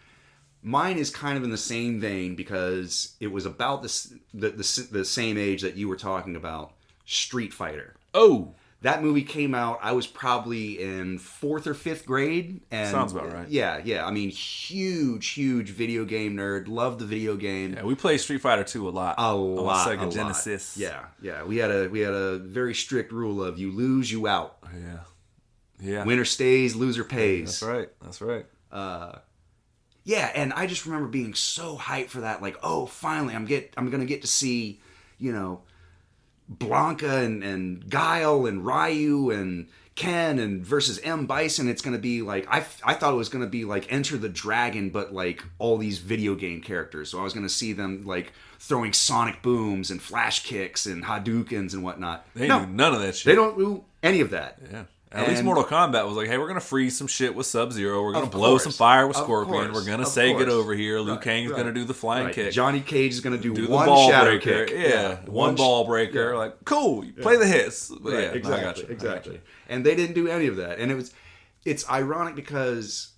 Mine is kind of in the same vein because it was about the same age that you were talking about, Street Fighter. Oh, That movie came out, I was probably in 4th or 5th grade. And Sounds about right. Yeah. I mean, huge video game nerd. Loved the video game. Yeah, we play Street Fighter 2 a lot. A lot. On Sega Genesis. Yeah. We had a very strict rule of you lose, you out. Yeah. Winner stays, loser pays. That's right. Yeah, and I just remember being so hyped for that. Like, oh, finally, I'm gonna get to see, Blanca and Guile and Ryu and Ken and versus M. Bison. It's gonna be like I thought it was gonna be like Enter the Dragon, but like all these video game characters. So I was gonna see them like throwing sonic booms and flash kicks and Hadoukens and whatnot. They do none of that shit. They don't do any of that. Yeah. At least Mortal Kombat was like, hey, we're going to freeze some shit with Sub-Zero. We're going to blow some fire with Scorpion. We're going to Sega it over here. Liu Kang's going to do the flying kick. Johnny Cage is going to do the one ball shadow breaker. kick. Yeah. One ball breaker. Like, cool. You play the hits. But right. Exactly. And they didn't do any of that. And it's ironic because,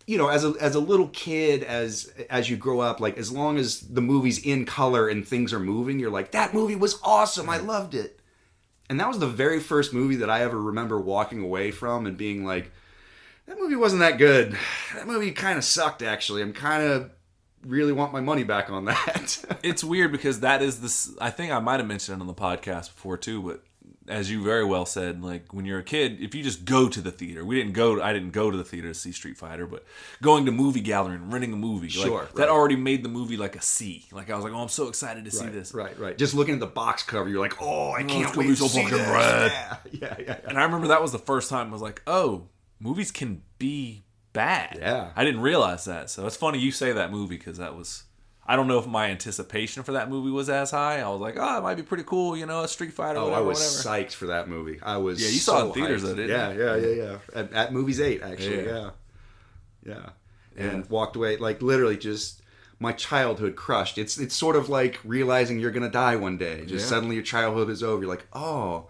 as a little kid, as you grow up, like as long as the movie's in color and things are moving, you're like, that movie was awesome. I loved it. And that was the very first movie that I ever remember walking away from and being like, that movie wasn't that good. That movie kind of sucked, actually. I'm kind of really want my money back on that. It's weird because that is this. I think I might have mentioned it on the podcast before too, but as you very well said, like when you're a kid, if you just go to the theater, I didn't go to the theater to see Street Fighter, but going to movie gallery and renting a movie, that already made the movie like a C. Like I was like, oh, I'm so excited to see this. Right. Just looking at the box cover, you're like, oh, I can't wait to see this. Yeah. And I remember that was the first time I was like, oh, movies can be bad. Yeah. I didn't realize that. So it's funny you say that movie because that was. I don't know if my anticipation for that movie was as high. I was like, oh, it might be pretty cool, a Street Fighter. I was psyched for that movie. I was you saw it in theaters, though, didn't you? Yeah. At Movies 8, actually, yeah. And walked away, like, literally just my childhood crushed. It's sort of like realizing you're going to die one day. Just suddenly your childhood is over. You're like, oh,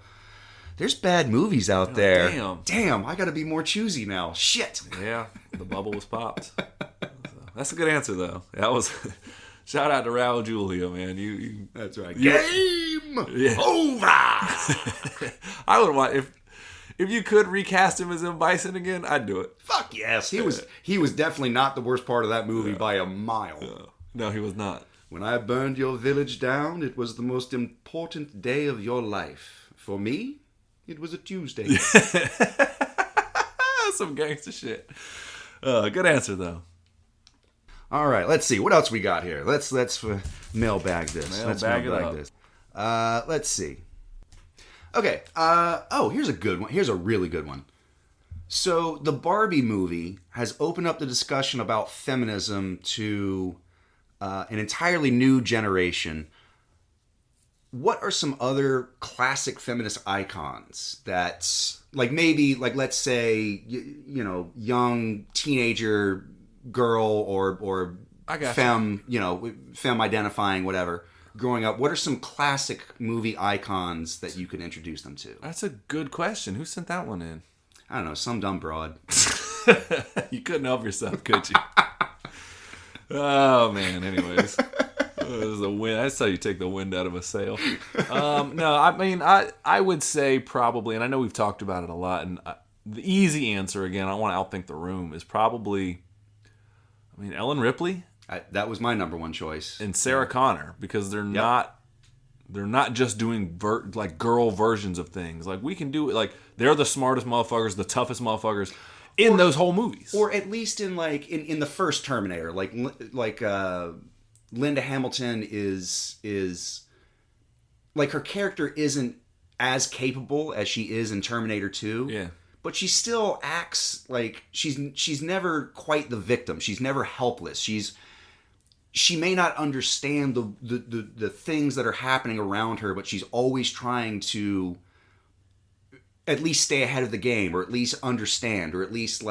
there's bad movies out there. Damn, I got to be more choosy now. Shit. Yeah, the bubble was popped. That's a good answer, though. That was... Shout out to Raul Julia, man. You That's right. Game over. I would want if you could recast him as M. Bison again, I'd do it. Fuck yes. He was definitely not the worst part of that movie by a mile. No, he was not. When I burned your village down, it was the most important day of your life. For me, it was a Tuesday. Some gangster shit. Good answer though. All right, let's see what else we got here. Let's mailbag this. Let's mailbag this. Let's see. Okay. Here's a good one. Here's a really good one. So the Barbie movie has opened up the discussion about feminism to an entirely new generation. What are some other classic feminist icons that, like maybe, like let's say, young teenager girl or femme, femme identifying, whatever, growing up, what are some classic movie icons that you could introduce them to? That's a good question. Who sent that one in? I don't know, some dumb broad. You couldn't help yourself, could you? Oh, man. Anyways. This is a win. That's how you take the wind out of a sail. No, I mean, I would say probably, and I know we've talked about it a lot, and the easy answer, again, I don't want to outthink the room, is probably... Ellen Ripley. That was my number one choice. And Sarah Connor, because they're not just doing girl versions of things. Like we can do it. Like they're the smartest motherfuckers, the toughest motherfuckers in those whole movies. Or at least in in the first Terminator, like Linda Hamilton is like her character isn't as capable as she is in Terminator 2. Yeah. But she still acts like she's never quite the victim. She's never helpless. She may not understand the things that are happening around her, but she's always trying to at least stay ahead of the game, or at least understand, or at least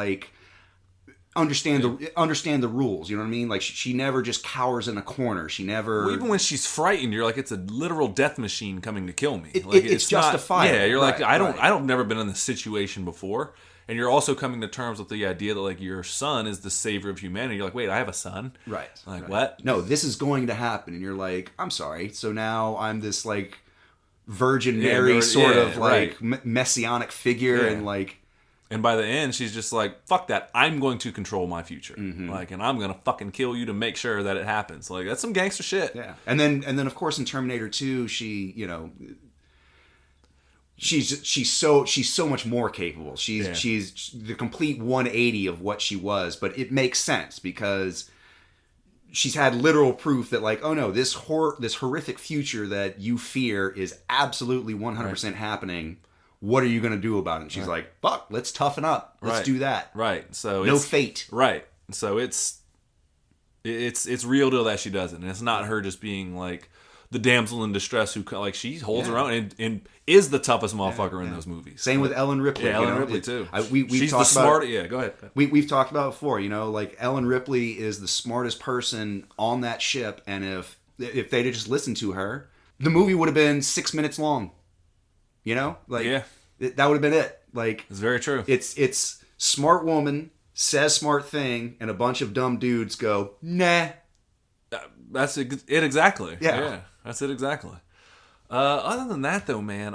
understand the rules. You know what I mean? Like she never just cowers in a corner. She never. Well, even when she's frightened, you're like, it's a literal death machine coming to kill me. It's justifiable. Yeah, you're like, I don't never been in this situation before, and you're also coming to terms with the idea that like your son is the savior of humanity. You're like, wait, I have a son. Right. Like what? No, this is going to happen, and you're like, I'm sorry. So now I'm this Virgin Mary sort of like right. messianic figure, and like. And by the end, she's just like, fuck that. I'm going to control my future. Like, and I'm going to fucking kill you to make sure that it happens. Like, that's some gangster shit. Yeah. And then of course in Terminator 2, she, you know, she's so much more capable. She's the complete 180 of what she was, but it makes sense because she's had literal proof that like, oh no, this horrific future that you fear is absolutely 100% happening. What are you going to do about it? And she's like, fuck, let's toughen up. Let's do that. Right. So no fate. Right. So it's real deal that she does it. And it's not her just being like the damsel in distress who, like, she holds her own and is the toughest motherfucker in those movies. Same with Ellen Ripley. Yeah, Ellen Ripley too. She's the smart. Yeah, go ahead. We've talked about it before, you know, like Ellen Ripley is the smartest person on that ship. And if they'd just listened to her, the movie would have been 6 minutes long. You know, like that would have been it. Like, it's very true. It's smart woman says smart thing, and a bunch of dumb dudes go, nah. That's it exactly. Yeah, that's it exactly. Other than that, though, man,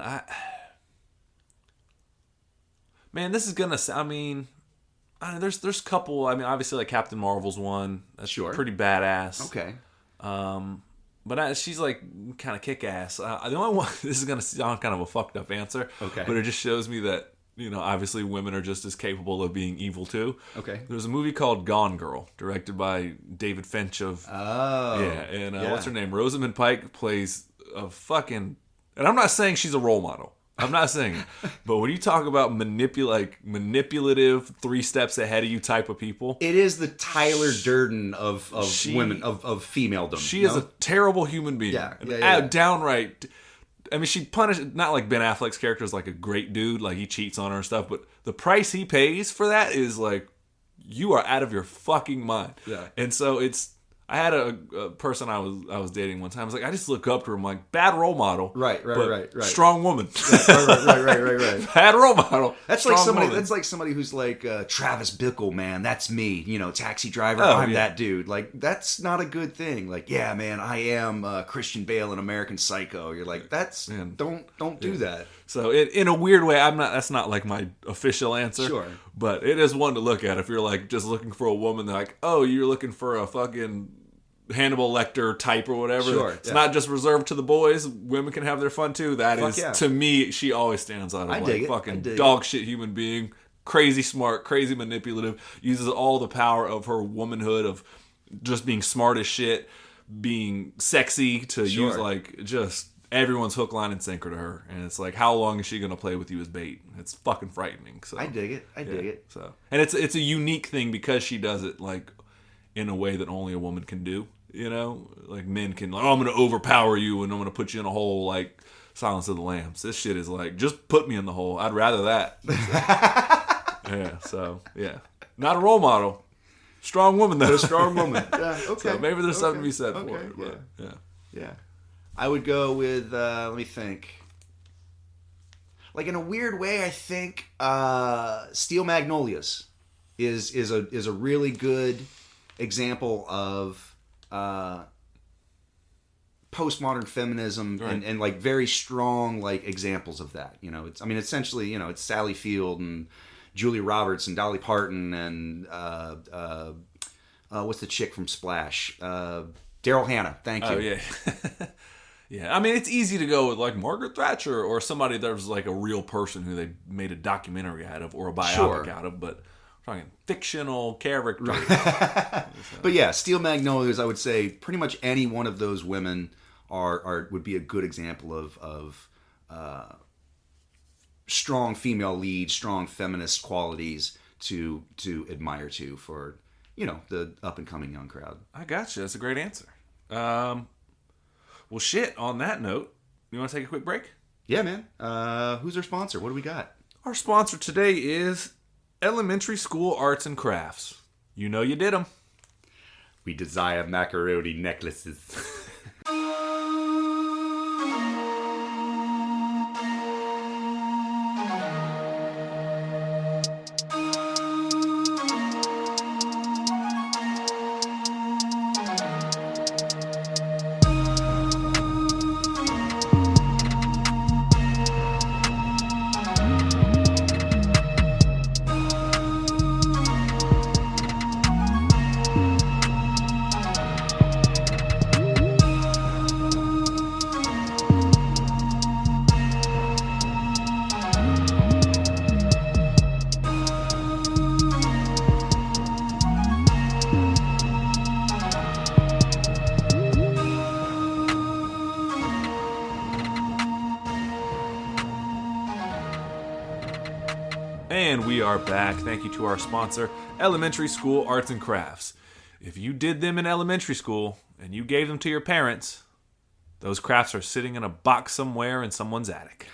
this is gonna. I mean, there's a couple. I mean, obviously, like Captain Marvel's one. That's pretty badass. Okay. But she's like kind of kick ass. The only one, this is gonna sound kind of a fucked up answer. Okay. But it just shows me that, you know, obviously women are just as capable of being evil too. Okay. There's a movie called Gone Girl, directed by David Finch of. Oh. Yeah, and what's her name? Rosamund Pike plays a fucking. And I'm not saying she's a role model. I'm not saying it. But when you talk about manipulative, 3 steps ahead of you type of people, it is the Tyler Durden of women, of femaledom. She is a terrible human being. Yeah. Downright. I mean, she punished, not like Ben Affleck's character is like a great dude, like he cheats on her and stuff, but the price he pays for that is like, you are out of your fucking mind. Yeah. And so I had a person I was dating one time. I was like, I just look up to her. I'm like, bad role model. Right. Strong woman. Right. Bad role model. That's like somebody. Woman. That's like somebody who's like Travis Bickle, man. That's me. You know, Taxi Driver. I'm that dude. Like, that's not a good thing. Like, yeah, man, I am Christian Bale in American Psycho. You're like, don't do that. So in a weird way, that's not like my official answer. Sure. But it is one to look at if you're like just looking for a woman. They're like, oh, you're looking for a fucking Hannibal Lecter type or whatever. Sure, it's not just reserved to the boys. Women can have their fun too. To me, she always stands out as like fucking dog shit human being. Crazy smart, crazy manipulative. Uses all the power of her womanhood of just being smart as shit, being sexy to use like just everyone's hook, line, and sinker to her. And it's like, how long is she going to play with you as bait? It's fucking frightening. So I dig it. I dig it. So, and it's a unique thing because she does it like in a way that only a woman can do. You know, like men can, like, oh, I'm going to overpower you and I'm going to put you in a hole like Silence of the Lambs. This shit is like, just put me in the hole. I'd rather that. So, not a role model. Strong woman though. A strong woman. Yeah. Okay. So maybe there's something to be said for it. But, yeah. I would go with. Let me think. Like, in a weird way, I think Steel Magnolias is a really good example of postmodern feminism and like very strong like examples of that. You know, essentially, you know, it's Sally Field and Julia Roberts and Dolly Parton and what's the chick from Splash? Daryl Hannah. Thank you. Oh yeah. Yeah, I mean, it's easy to go with like Margaret Thatcher or somebody that was like a real person who they made a documentary out of or a biopic out of, but we're talking fictional characters. Right. But yeah, Steel Magnolias, I would say pretty much any one of those women would be a good example of strong female lead, strong feminist qualities to admire for, you know, the up and coming young crowd. I gotcha. That's a great answer. Well, shit, on that note, you want to take a quick break? Yeah, man. Who's our sponsor? What do we got? Our sponsor today is Elementary School Arts and Crafts. You know you did them. We desire macaroni necklaces. we are back. Thank you to our sponsor, Elementary School Arts and Crafts. If you did them in elementary school and you gave them to your parents, those crafts are sitting in a box somewhere in someone's attic.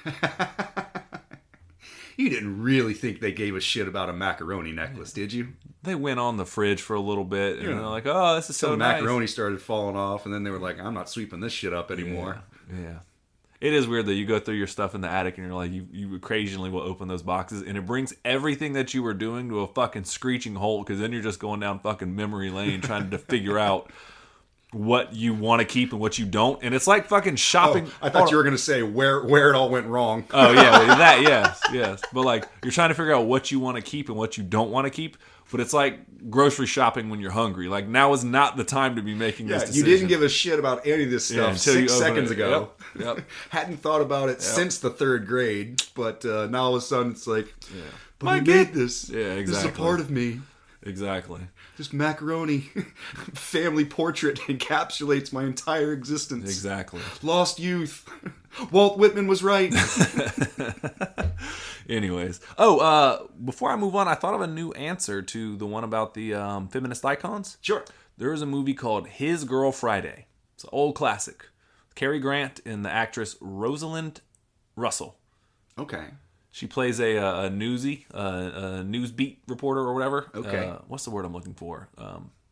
You didn't really think they gave a shit about a macaroni necklace, did you? They went on the fridge for a little bit, and they're like, oh, this is so nice. Macaroni started falling off, and then they were like, I'm not sweeping this shit up anymore. Yeah. It is weird that you go through your stuff in the attic, and you're like, you occasionally will open those boxes, and it brings everything that you were doing to a fucking screeching halt, because then you're just going down fucking memory lane trying to figure out what you want to keep and what you don't, and it's like fucking shopping. I thought you were gonna say where it all went wrong. Oh yeah, well, that yes, but like you're trying to figure out what you want to keep and what you don't want to keep. But it's like grocery shopping when you're hungry. Like now is not the time to be making this decision. You didn't give a shit about any of this stuff 6 seconds ago. Yep. Hadn't thought about it since the 3rd grade, but now all of a sudden it's like, but I kid made this. Yeah, exactly. This is a part of me. Exactly. This macaroni family portrait encapsulates my entire existence. Exactly. Lost youth. Walt Whitman was right. Anyways. Before I move on, I thought of a new answer to the one about the feminist icons. Sure. There is a movie called His Girl Friday. It's an old classic. Cary Grant and the actress Rosalind Russell. Okay. She plays a newsie, a news beat reporter or whatever. Okay. What's the word I'm looking for?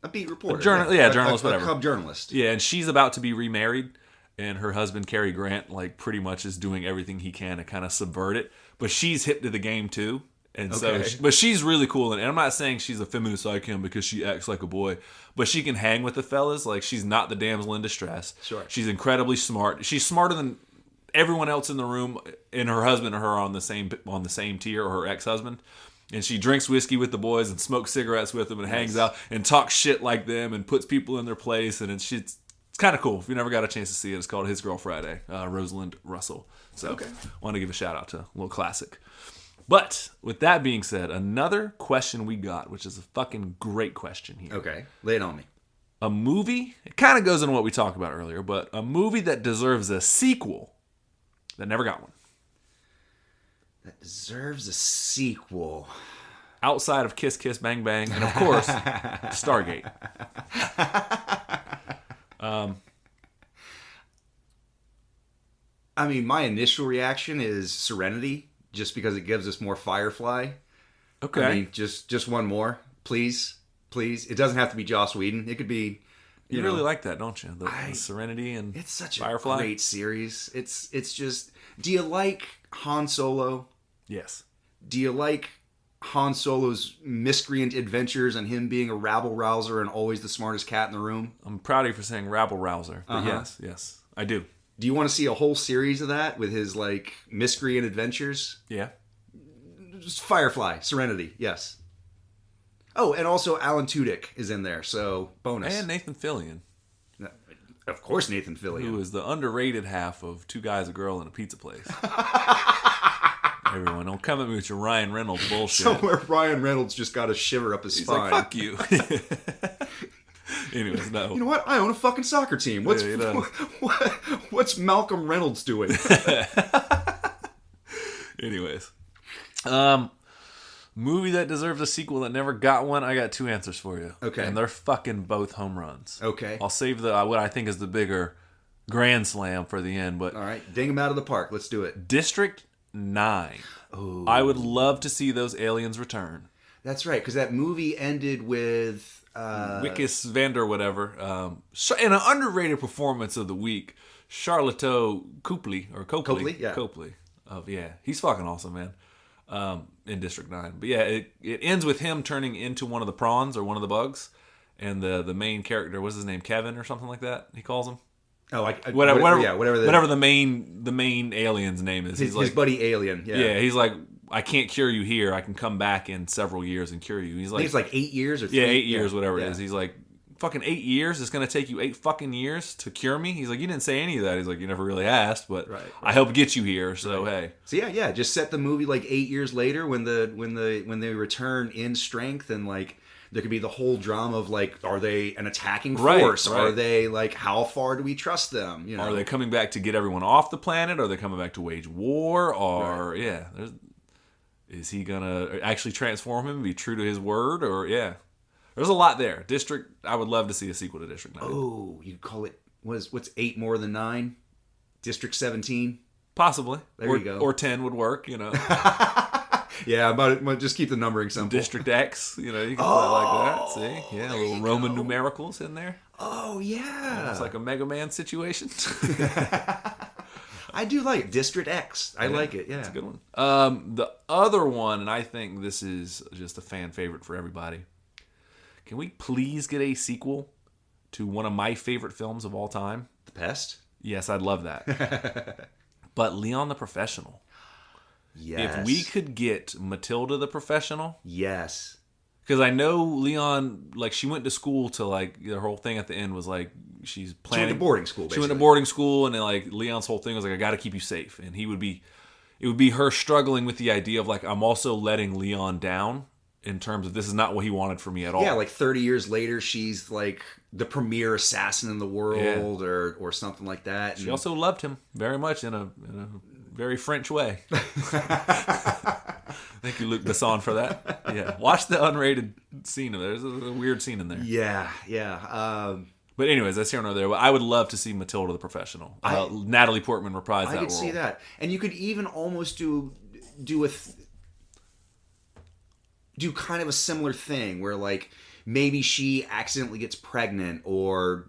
A beat reporter. Journalist, whatever. A cub journalist. Yeah, and she's about to be remarried, and her husband, Cary Grant, like pretty much is doing everything he can to kind of subvert it. But she's hip to the game too. And but she's really cool. And I'm not saying she's a feminist icon because she acts like a boy, but she can hang with the fellas. Like she's not the damsel in distress. Sure. She's incredibly smart. She's smarter than everyone else in the room, and her husband and her are on the same tier, or her ex-husband. And she drinks whiskey with the boys and smokes cigarettes with them and hangs out and talks shit like them and puts people in their place. And it's kind of cool. If you never got a chance to see it, it's called His Girl Friday. Rosalind Russell. So want to give a shout out to a little classic. But with that being said, another question we got, which is a fucking great question here. Okay, lay it on me. A movie, it kind of goes into what we talked about earlier, but a movie that deserves a sequel that never got one. That deserves a sequel. Outside of Kiss Kiss Bang Bang, and of course, Stargate. I mean, my initial reaction is Serenity, just because it gives us more Firefly. Okay. I mean, just one more, please. It doesn't have to be Joss Whedon. It could be. You really like that, don't you? The Serenity and it's such Firefly. A great series. It's just. Do you like Han Solo? Yes. Do you like Han Solo's miscreant adventures and him being a rabble rouser and always the smartest cat in the room? I'm proud of you for saying rabble rouser. But yes, I do. Do you want to see a whole series of that with his like miscreant adventures? Yeah. Just Firefly, Serenity, yes. Oh, and also Alan Tudyk is in there, so bonus. And Nathan Fillion. Of course, Nathan Fillion. Who is the underrated half of Two Guys, a Girl, and a Pizza Place. Everyone, don't come at me with your Ryan Reynolds bullshit. Somewhere Ryan Reynolds just got a shiver up his spine. He's like, fuck you. Anyways, no. You know what? I own a fucking soccer team. What's Malcolm Reynolds doing? Anyways. Movie that deserves a sequel that never got one, I got 2 answers for you. Okay. And they're fucking both home runs. Okay. I'll save what I think is the bigger grand slam for the end, but... All right, ding them out of the park. Let's do it. District 9. Oh. I would love to see those aliens return. That's right, because that movie ended with... Wickes Vander whatever. In an underrated performance of the week, Charlotte Copley. Copley, yeah. Copley. He's fucking awesome, man. In District 9. But yeah, it ends with him turning into one of the prawns or one of the bugs. And the main character, what's his name? Kevin or something like that, he calls him. Oh, whatever the main alien's name is. His buddy alien. Yeah, he's like, I can't cure you here. I can come back in several years and cure you. He's like, I think it's like 8 years or 3. Yeah, 8 years, whatever it is. He's like, fucking 8 years? It's going to take you 8 fucking years to cure me? He's like, you didn't say any of that. He's like, you never really asked, but I helped get you here, so hey. So yeah, just set the movie like 8 years later when they return in strength, and like there could be the whole drama of like, are they an attacking force? Right. Are they like, how far do we trust them? You know? Are they coming back to get everyone off the planet? Are they coming back to wage war? Or Is he gonna actually transform him and be true to his word? Or yeah, there's a lot there. District. I would love to see a sequel to District 9. Oh, you call it what's 8 more than 9? District 17. Possibly. There you go. Or 10 would work. You know. Yeah, but just keep the numbering simple. District X. You know, you can play it like that. See, yeah, little Roman numericals in there. Oh yeah, it's like a Mega Man situation. I do like District X. I like it. Yeah, it's a good one. The other one, and I think this is just a fan favorite for everybody. Can we please get a sequel to one of my favorite films of all time? The Pest? Yes, I'd love that. But Leon the Professional. Yes. If we could get Matilda the Professional. Yes. Because I know Leon, like, she went to school to, like, the whole thing at the end was, like, she's planning. She went to boarding school, basically. She went to boarding school, and then, like, Leon's whole thing was, like, I got to keep you safe. And it would be her struggling with the idea of, like, I'm also letting Leon down in terms of this is not what he wanted for me at all. Yeah, like 30 years later, she's, like, the premier assassin in the world or something like that. She also loved him very much in a very French way. Thank you, Luc Besson, for that. Yeah, watch the unrated scene of there. There's a weird scene in there. Yeah. But anyways, that's here nor there. But I would love to see Matilda the Professional. Natalie Portman reprise that role. I could see that, and you could even almost do kind of a similar thing where, like, maybe she accidentally gets pregnant, or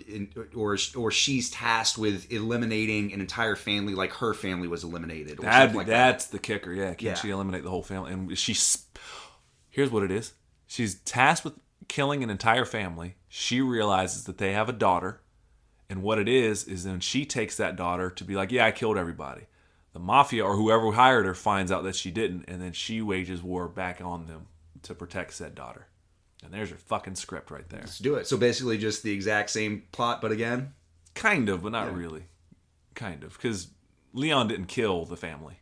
she's tasked with eliminating an entire family, like her family was eliminated. Or something like that's the kicker. Yeah, can she eliminate the whole family? And here's what it is: she's tasked with killing an entire family. She realizes that they have a daughter, and what it is then she takes that daughter to be like, yeah, I killed everybody. The mafia or whoever hired her finds out that she didn't, and then she wages war back on them to protect said daughter. And there's your fucking script right there. Let's do it. So basically just the exact same plot, but again? Kind of, but not really. Kind of. Because Leon didn't kill the family.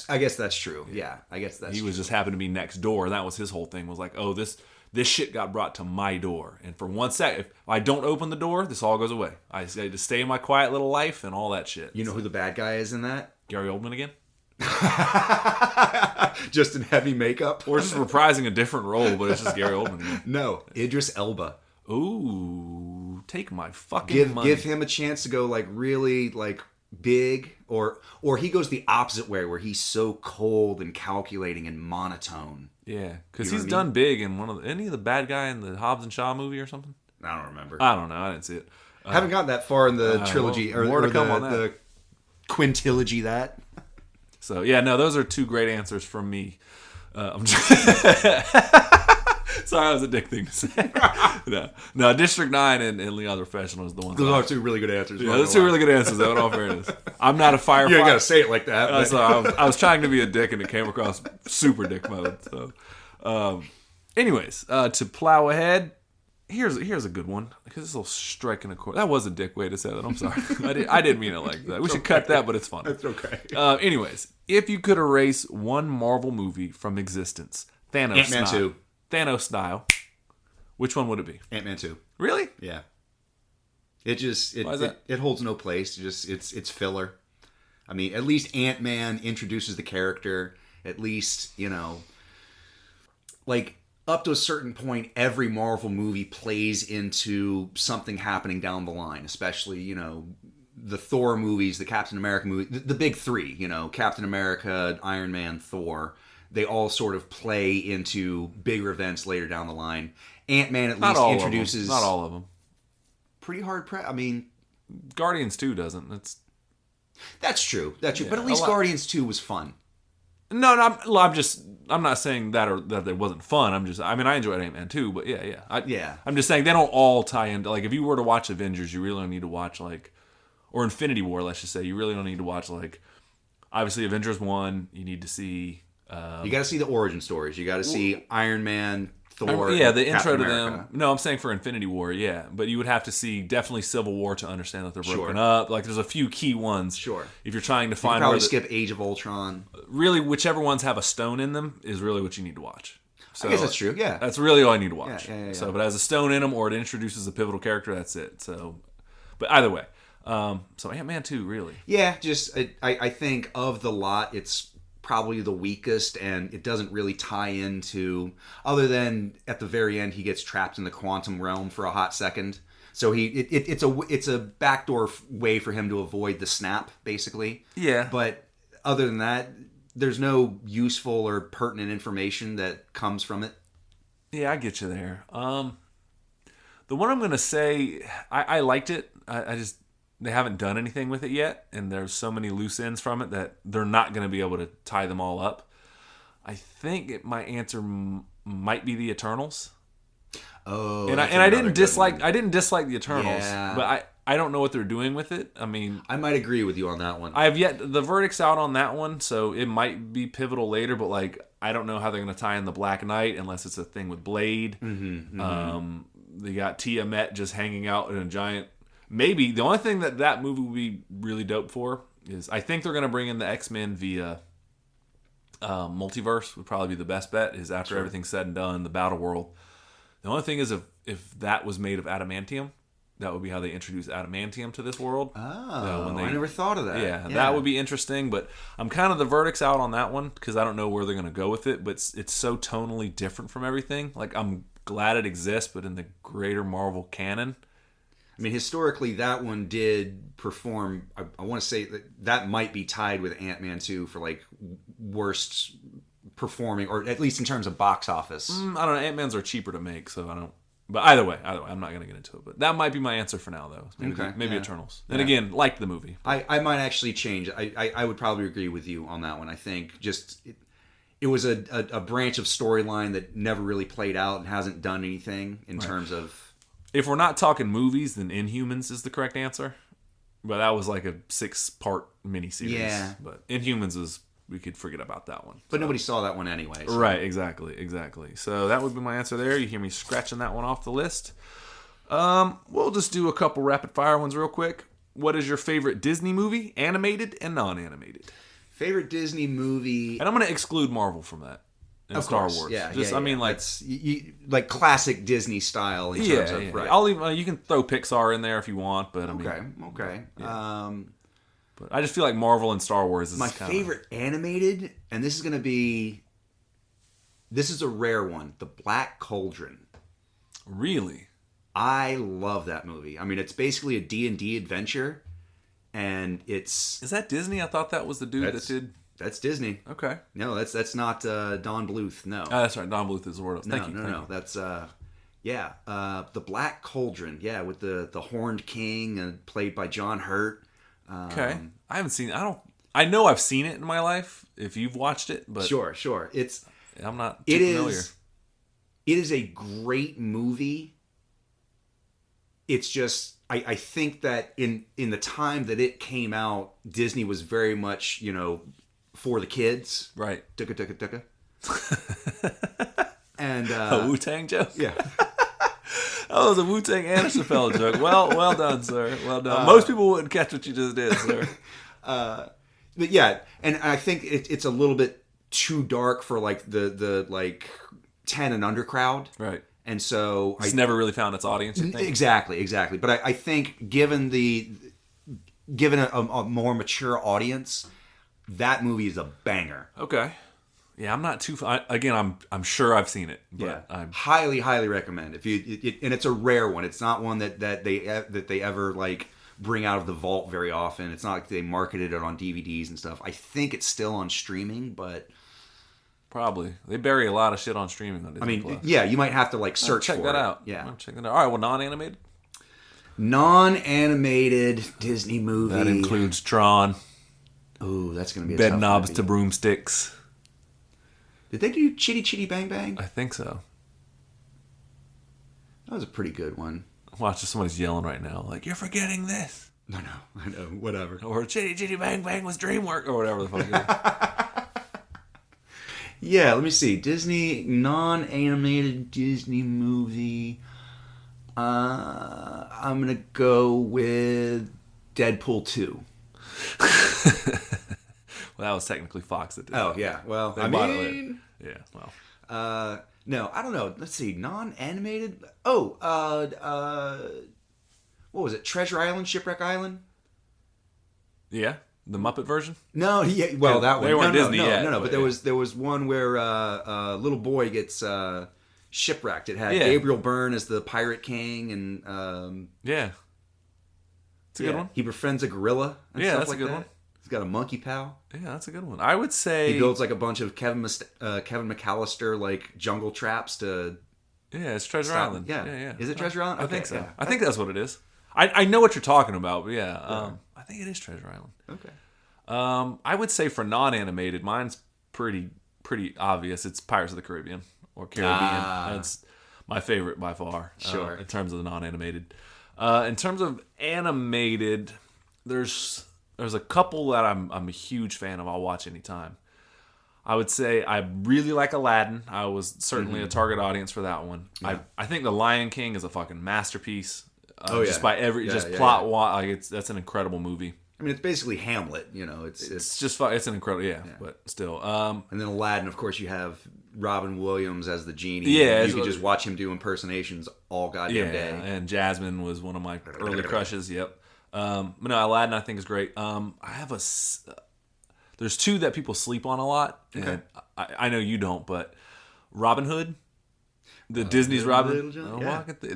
I guess that's true. Yeah, I guess that's true. He was just happened to be next door. And that was his whole thing. Was like, oh, this shit got brought to my door. And for 1 second, if I don't open the door, this all goes away. I just stay in my quiet little life and all that shit. You know who the bad guy is in that? Gary Oldman again? Just in heavy makeup, or just reprising a different role, but it's just Gary Oldman. No, Idris Elba. Ooh, take my fucking money. Give him a chance to go, like, really, like, big, or he goes the opposite way where he's so cold and calculating and monotone. Yeah, because he's done big in isn't he the bad guy in the Hobbs and Shaw movie or something? I don't remember. I don't know. I didn't see it. I haven't gotten that far in the trilogy or the quintilogy that. So, yeah, no, those are two great answers from me. Sorry, that was a dick thing to say. No, District 9 and Leon the Professional is the ones. Those are two really good answers. Yeah, those two really good answers, though, in all fairness. I'm not a firefighter. You ain't got to say it like that. So I was trying to be a dick, and it came across super dick mode. So, anyways, to plow ahead, here's a good one, because this will strike in a chord. That was a dick way to say that. I'm sorry. I didn't mean it like that. We should cut that, but it's fun. It's okay. Anyways, if you could erase one Marvel movie from existence, Thanos style, which one would it be? Ant-Man 2. Really? Yeah. It holds no place. It's filler. I mean, at least Ant-Man introduces the character. At least, like, up to a certain point, every Marvel movie plays into something happening down the line, especially, the Thor movies, the Captain America movie, the big three, Captain America, Iron Man, Thor. They all sort of play into bigger events later down the line. Ant-Man at least introduces... Not all of them. Pretty hard I mean... Guardians 2 doesn't. That's true. Yeah, but at least Guardians 2 was fun. No, I'm not saying that it wasn't fun. I enjoyed Ant-Man 2, but yeah. I'm just saying they don't all tie into, like, if you were to watch Avengers, you really don't need to watch, like, or Infinity War, let's just say, you really don't need to watch, like, obviously Avengers 1, you need to see... you got to see the origin stories. You got to see Iron Man, Thor, the intro to America. them. No, I'm saying for Infinity War, yeah. But you would have to see definitely Civil War to understand that they're broken up. Like, there's a few key ones. Sure. If you're trying to find... You probably skip Age of Ultron. Really, whichever ones have a stone in them is really what you need to watch. So, I guess that's true, yeah. That's really all I need to watch. Yeah. So if it has a stone in them or it introduces a pivotal character, that's it. So, but either way. So Ant-Man 2, really. Yeah, just... I think of the lot, it's probably the weakest, and it doesn't really tie into, other than at the very end he gets trapped in the quantum realm for a hot second. So it's a backdoor way for him to avoid the snap, basically. Yeah. But other than that, there's no useful or pertinent information that comes from it. Yeah, I get you there. The one I'm going to say, I liked it. I just, they haven't done anything with it yet, and there's so many loose ends from it that they're not going to be able to tie them all up. I think my answer might be the Eternals. Oh, and I didn't dislike the Eternals, but I don't know what they're doing with it. I mean, I might agree with you on that one. The verdict's out on that one, so it might be pivotal later, but like I don't know how they're going to tie in the Black Knight unless it's a thing with Blade. They got Tiamat just hanging out in a giant. Maybe the only thing that movie would be really dope for is I think they're going to bring in the X-Men via multiverse would probably be the best bet. Is after everything's said and done, the Battle World. The only thing is if that was made of adamantium, that would be how they introduce adamantium to this world. Oh, I never thought of that. Yeah, that would be interesting. But I'm kind of the verdict's out on that one because I don't know where they're going to go with it. But it's so tonally different from everything. Like I'm glad it exists, but in the greater Marvel canon. I mean, historically, that one did perform. I want to say that might be tied with Ant-Man 2 for like worst performing, or at least in terms of box office. I don't know. Ant-Mans are cheaper to make, so I don't. But either way, I'm not going to get into it. But that might be my answer for now, though. Maybe Eternals. And again, like the movie. I might actually change. I would probably agree with you on that one. I think just it was a branch of storyline that never really played out and hasn't done anything in terms of. If we're not talking movies, then Inhumans is the correct answer. But that was like a 6-part miniseries. Yeah. But Inhumans we could forget about that one. But nobody saw that one anyway. So. Right, exactly. So that would be my answer there. You hear me scratching that one off the list. We'll just do a couple rapid fire ones real quick. What is your favorite Disney movie, animated and non-animated? Favorite Disney movie. And I'm going to exclude Marvel from that. And Star Wars. Yeah. I mean, like... like classic Disney style in terms of... Right. I'll even, you can throw Pixar in there if you want, but I mean... Okay. Yeah. But I just feel like Marvel and Star Wars is my favorite animated, and this is a rare one, The Black Cauldron. Really? I love that movie. I mean, it's basically a D&D adventure, and it's... Is that Disney? I thought that was the dude that did... That's Disney. Okay. No, that's not Don Bluth. No. That's right. Don Bluth is the word. Thank you. No. That's The Black Cauldron. Yeah, with the Horned King, played by John Hurt. Okay. I haven't seen it. I know I've seen it in my life if you've watched it, but Sure. I'm not too familiar. It is a great movie. It's just I think that in the time that it came out, Disney was very much, for the kids. Right. Tuka. And a Wu-Tang joke? Yeah. That was a Wu-Tang and a Chappelle joke. Well done, sir. Well done. Most people wouldn't catch what you just did, sir. But yeah, and I think it's a little bit too dark for like the like 10 and under crowd. Right. And so it's never really found its audience, you think? Exactly. But I think given a more mature audience, that movie is a banger. Okay. Yeah, I'm not too. Again, I'm sure I've seen it. But yeah, I'm highly recommend. And it's a rare one. It's not one that they ever like bring out of the vault very often. It's not like they marketed it on DVDs and stuff. I think it's still on streaming, but probably they bury a lot of shit on streaming on Disney Plus. Yeah, you might have to like search check for that it. out. Yeah, check that out. All right, well, non-animated. Non-animated Disney movie that includes Tron. Ooh, that's gonna be a Bed tough Knobs movie. to Broomsticks. Did they do Chitty Chitty Bang Bang? I think so. That was a pretty good one. Watch, somebody's yelling right now, like, you're forgetting this. No, I know, whatever. Or Chitty Chitty Bang Bang was DreamWorks, or whatever the fuck it is. Yeah, let me see. Disney, non-animated Disney movie. I'm going to go with Deadpool 2. Well, that was technically Fox that did Oh, that. yeah. Well, they bought it later. Yeah, well. No, I don't know. Let's see. Non-animated? Oh, what was it? Treasure Island? Shipwreck Island? Yeah. The Muppet version? No, yeah, well, that one. They weren't no, Disney no, yet. No, but there was one where a little boy gets shipwrecked. It had Gabriel Byrne as the pirate king, and yeah, it's a good one. He befriends a gorilla. And stuff that's like a good that. one. He's got a monkey pal. Yeah, that's a good one. I would say he builds like a bunch of Kevin McAllister like jungle traps to. Yeah, it's Treasure Island. Yeah. Is it Treasure Island? I think so. Yeah. I think that's what it is. I know what you're talking about, but I think it is Treasure Island. Okay. I would say for non-animated, mine's pretty obvious. It's Pirates of the Caribbean or Caribbean. That's my favorite by far. Sure. In terms of the non-animated. In terms of animated, there's a couple that I'm a huge fan of. I'll watch anytime. I would say I really like Aladdin. I was certainly a target audience for that one. Yeah. I think The Lion King is a fucking masterpiece. Just by plot. Like that's an incredible movie. I mean, it's basically Hamlet. You know, it's just fun. It's an incredible, but still. And then Aladdin, of course, you have Robin Williams as the genie. Yeah, you could just watch him do impersonations all goddamn day. And Jasmine was one of my early crushes. Yep. But no, Aladdin I think is great. I have there's two that people sleep on a lot. Okay. And I know you don't, but Robin Hood, the Disney's Robin.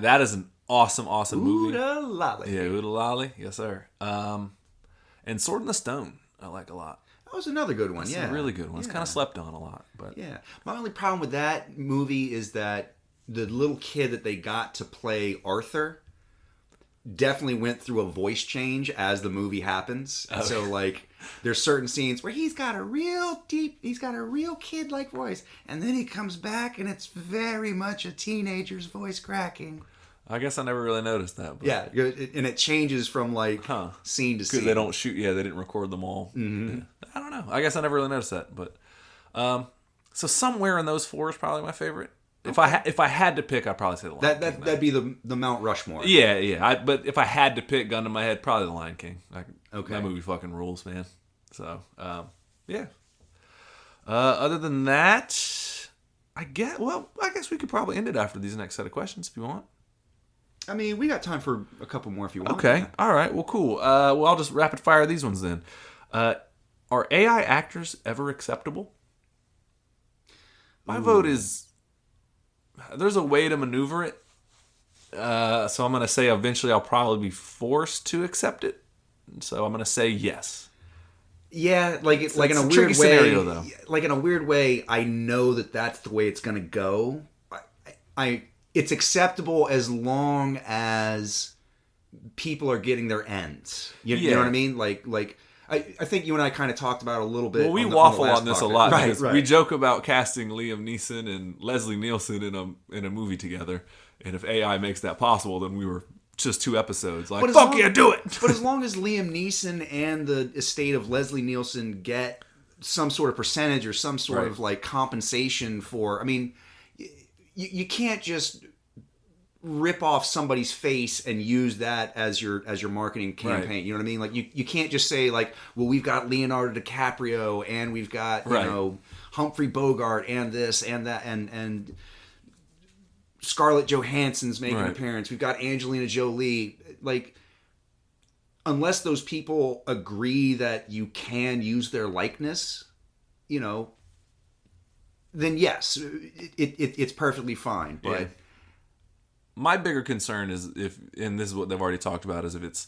That is an awesome movie. Ooda lolly. Yeah, Ooda lolly. Yes, sir. And Sword in the Stone, I like a lot. That was another good one. That's a really good one. It's kind of slept on a lot, but yeah. My only problem with that movie is that the little kid that they got to play Arthur definitely went through a voice change as the movie happens. And so like there's certain scenes where he's got a real kid-like voice, and then he comes back and it's very much a teenager's voice cracking. I guess I never really noticed that. But. Yeah, and it changes from like scene to scene. Because they don't shoot. Yeah, they didn't record them all. Mm-hmm. Yeah. I don't know. I guess I never really noticed that. But so somewhere in those four is probably my favorite. Okay. If I had to pick, I'd probably say The Lion King. That'd be the Mount Rushmore. Yeah. But if I had to pick, gun to my head, probably The Lion King. Okay. That movie fucking rules, man. So yeah. Other than that, I guess we could probably end it after these next set of questions if you want. I mean, we got time for a couple more if you want. Okay. All right. Well, cool. I'll just rapid fire these ones then. Are AI actors ever acceptable? My vote is there's a way to maneuver it. So I'm going to say eventually I'll probably be forced to accept it. So I'm going to say yes. Yeah, like in a weird way. Scenario, though. Like in a weird way, I know that that's the way it's going to go. It's acceptable as long as people are getting their ends. You know what I mean? Like I think you and I kind of talked about it a little bit. Well, we waffle on this a lot because we joke about casting Liam Neeson and Leslie Nielsen in a movie together, and if AI makes that possible, then we were just 2 episodes. Like, fuck yeah, do it! But as long as Liam Neeson and the estate of Leslie Nielsen get some sort of percentage or some sort of like compensation for, I mean, you can't just rip off somebody's face and use that as your marketing campaign. Right. You know what I mean? Like you can't just say like, well, we've got Leonardo DiCaprio and we've got you know Humphrey Bogart and this and that and Scarlett Johansson's making an appearance. We've got Angelina Jolie. Like, unless those people agree that you can use their likeness, you know, then yes, it's perfectly fine. But my bigger concern is and this is what they've already talked about, is if it's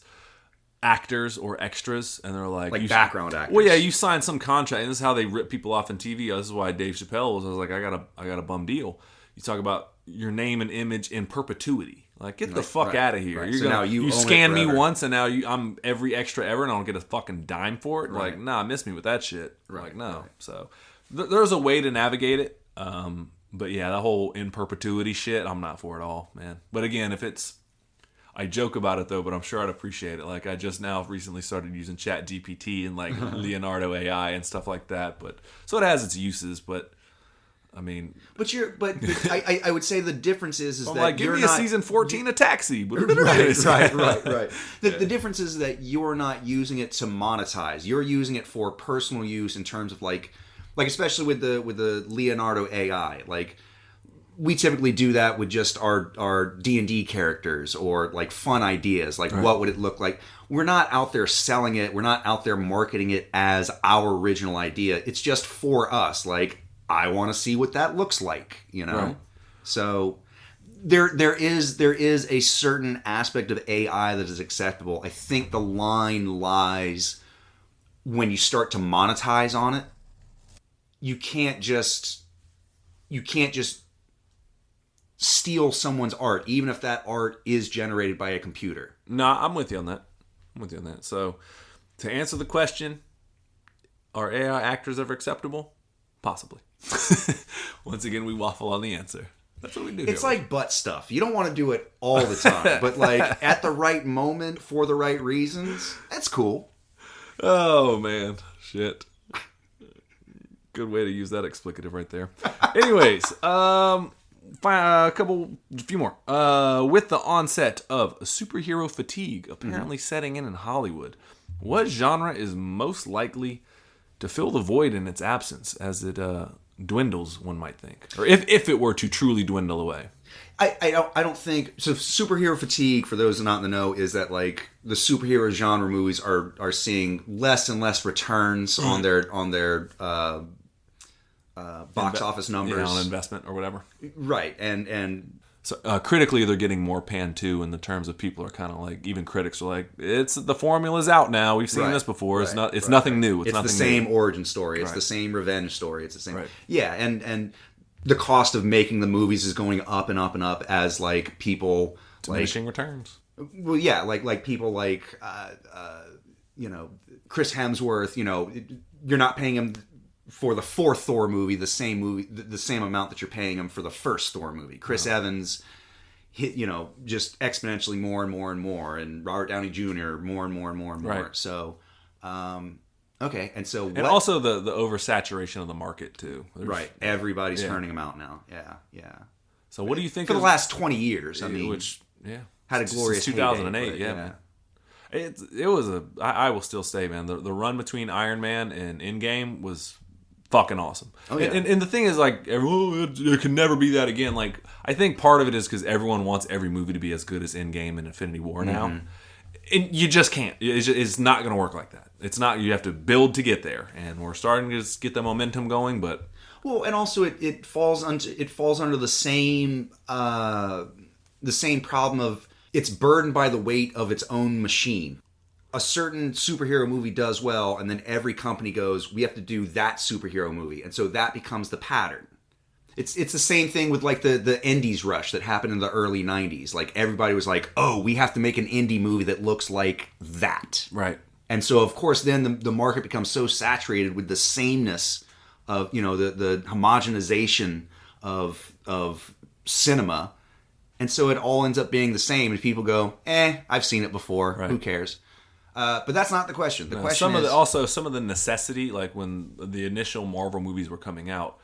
actors or extras and they're like background actors. Well, yeah, you sign some contract, and this is how they rip people off on TV. This is why Dave Chappelle was like, I got a bum deal. You talk about your name and image in perpetuity. Like, get the fuck out of here. Right. You're so now you scan me once, and now I'm every extra ever, and I don't get a fucking dime for it. Right. Like, nah, miss me with that shit. Right. Like, no. Right. So there's a way to navigate it. But yeah, the whole in perpetuity shit, I'm not for it all, man. But again, if it's, I joke about it though, but I'm sure I'd appreciate it. Like, I just now recently started using Chat GPT and like Leonardo AI and stuff like that. But so it has its uses, but. I mean, but I would say the difference is that like, give me a season 14 of Taxi. Right. The difference is that you're not using it to monetize. You're using it for personal use in terms of like especially with the Leonardo AI. Like we typically do that with just our D&D characters or like fun ideas, like what would it look like. We're not out there selling it. We're not out there marketing it as our original idea. It's just for us. Like, I want to see what that looks like, you know? Right. So there is a certain aspect of AI that is acceptable. I think the line lies when you start to monetize on it. You can't just steal someone's art, even if that art is generated by a computer. No, I'm with you on that. So, to answer the question, are AI actors ever acceptable? Possibly. Once again, we waffle on the answer. That's what we do. It's like butt stuff. You don't want to do it all the time, but like at the right moment for the right reasons, that's cool. Oh man, shit. Good way to use that explicative right there. Anyways, a few more. With the onset of superhero fatigue apparently setting in Hollywood, what genre is most likely to fill the void in its absence as it dwindles, one might think, or if it were to truly dwindle away? I don't think so. Superhero fatigue, for those not in the know, is that like the superhero genre movies are seeing less and less returns on their box office numbers, on investment or whatever. Right, and so critically, they're getting more panned too. In the terms of people are kind of like, even critics are like, it's the formula's out now. We've seen this before. It's nothing new. It's the same origin story. It's the same revenge story. It's the same. Right. Yeah, and the cost of making the movies is going up and up and up as like people diminishing returns. Well, yeah, like people like Chris Hemsworth. You're not paying him for the fourth Thor movie the same amount that you're paying him for the first Thor movie. Chris Evans hit just exponentially more and more and more, and Robert Downey Jr. more and more and more and more. Right. So okay, and also the oversaturation of the market too. Right, everybody's turning them out now. Yeah. So what do you think for the last 20 years? I mean, had a glorious 2008. Man. It was I will still say, man, the run between Iron Man and Endgame was fucking awesome. Oh, yeah. And the thing is, like, it can never be that again. Like, I think part of it is because everyone wants every movie to be as good as Endgame and Infinity War now. Mm-hmm. And you just can't. It's not going to work like that. It's not. You have to build to get there. And we're starting to just get the momentum going, but... Well, and also it falls under the same problem of it's burdened by the weight of its own machine. A certain superhero movie does well, and then every company goes, we have to do that superhero movie. And so that becomes the pattern. It's the same thing with like the indies rush that happened in the early 90s. Like everybody was like, oh, we have to make an indie movie that looks like that. Right. And so of course then the market becomes so saturated with the sameness of, the homogenization of cinema. And so it all ends up being the same. And people go, I've seen it before. Right. Who cares? But that's not the question. The question is... some of the necessity, like when the initial Marvel movies were coming out,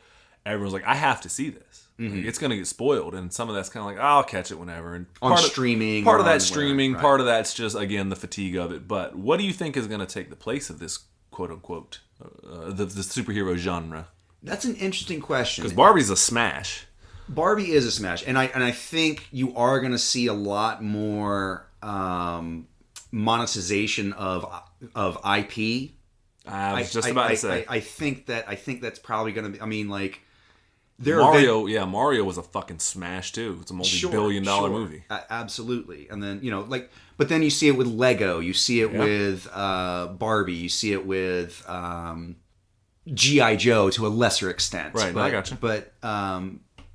everyone's like, I have to see this. Mm-hmm. Like, it's going to get spoiled. And some of that's kind of like, I'll catch it whenever. And streaming. Part of that's streaming. Right. Part of that's just, again, the fatigue of it. But what do you think is going to take the place of this, quote-unquote, the superhero genre? That's an interesting question. Because Barbie's a smash. Barbie is a smash. And I think you are going to see a lot more... monetization of IP. I was just about to say. I think that's probably going to be. I mean, like Mario was a fucking smash too. It's a multi-billion-dollar movie. Absolutely. And then but then you see it with Lego. You see it with Barbie. You see it with G.I. Joe to a lesser extent. Right. I got you. But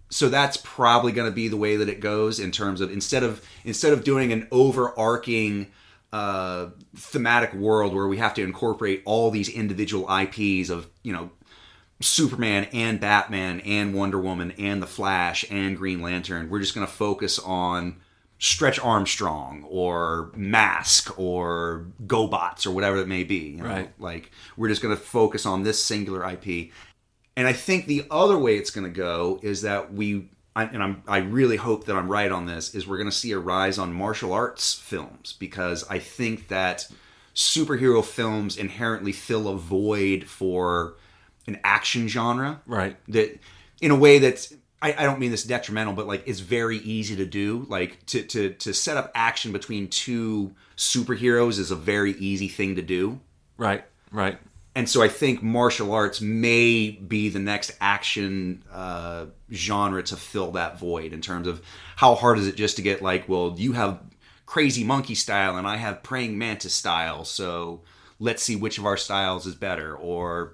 so that's probably going to be the way that it goes in terms of instead of doing an overarching thematic world where we have to incorporate all these individual IPs of Superman and Batman and Wonder Woman and the Flash and Green Lantern. We're just going to focus on Stretch Armstrong or Mask or GoBots or whatever it may be. Right. Like we're just going to focus on this singular IP. And I think the other way it's going to go is that I really hope that I'm right on this, is we're going to see a rise on martial arts films, because I think that superhero films inherently fill a void for an action genre. Right. That in a way that's I don't mean this detrimental, but like it's very easy to do. Like to set up action between two superheroes is a very easy thing to do. Right. And so I think martial arts may be the next action genre to fill that void in terms of how hard is it just to get like, well, you have crazy monkey style and I have praying mantis style, so let's see which of our styles is better. Or,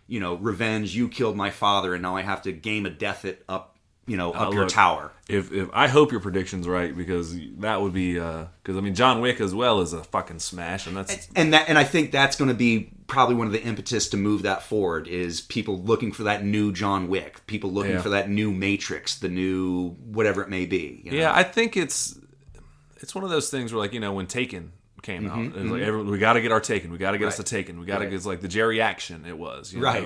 revenge, you killed my father and now I have to game a death it up, up your tower. If I hope your prediction's right, because that would be because John Wick as well is a fucking smash, and that's and I think that's going to be probably one of the impetus to move that forward is people looking for that new John Wick, people looking for that new Matrix, the new whatever it may be. Yeah, I think it's one of those things where when Taken came out, it was like we got to get our Taken, we got to get us a Taken, we got to get it's like the Jerry action it was. Right.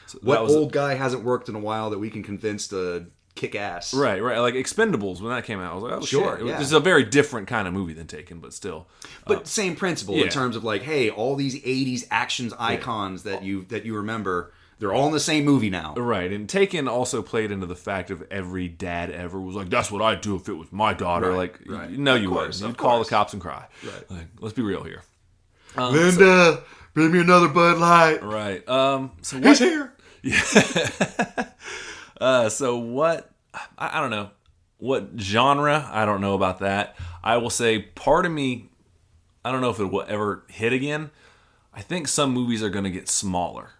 So what old guy hasn't worked in a while that we can convince to kick ass? Right. Like Expendables when that came out, I was like, oh sure, shit. This is a very different kind of movie than Taken, but still. But same principle in terms of like, hey, all these '80s actions icons that you remember, they're all in the same movie now. Right, and Taken also played into the fact of every dad ever was like, that's what I'd do if it was my daughter. No, you wouldn't. You'd call the cops and cry. Right. Like, let's be real here. Linda, bring me another Bud Light. Right. So he's here. Yeah. So what? I don't know. What genre? I don't know about that. I will say part of me, I don't know if it will ever hit again. I think some movies are going to get smaller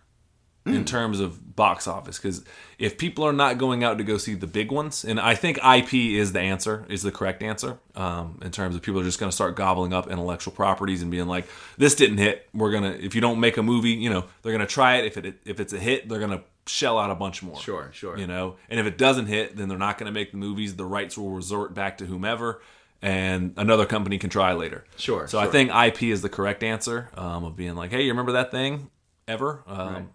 in terms of box office, because if people are not going out to go see the big ones, and I think IP is the correct answer, in terms of people are just going to start gobbling up intellectual properties and being like, this didn't hit, if you don't make a movie, they're going to try it. If it's a hit, they're going to shell out a bunch more. Sure. And if it doesn't hit, then they're not going to make the movies. The rights will resort back to whomever, and another company can try later. Sure. I think IP is the correct answer, of being like, hey, you remember that thing? Ever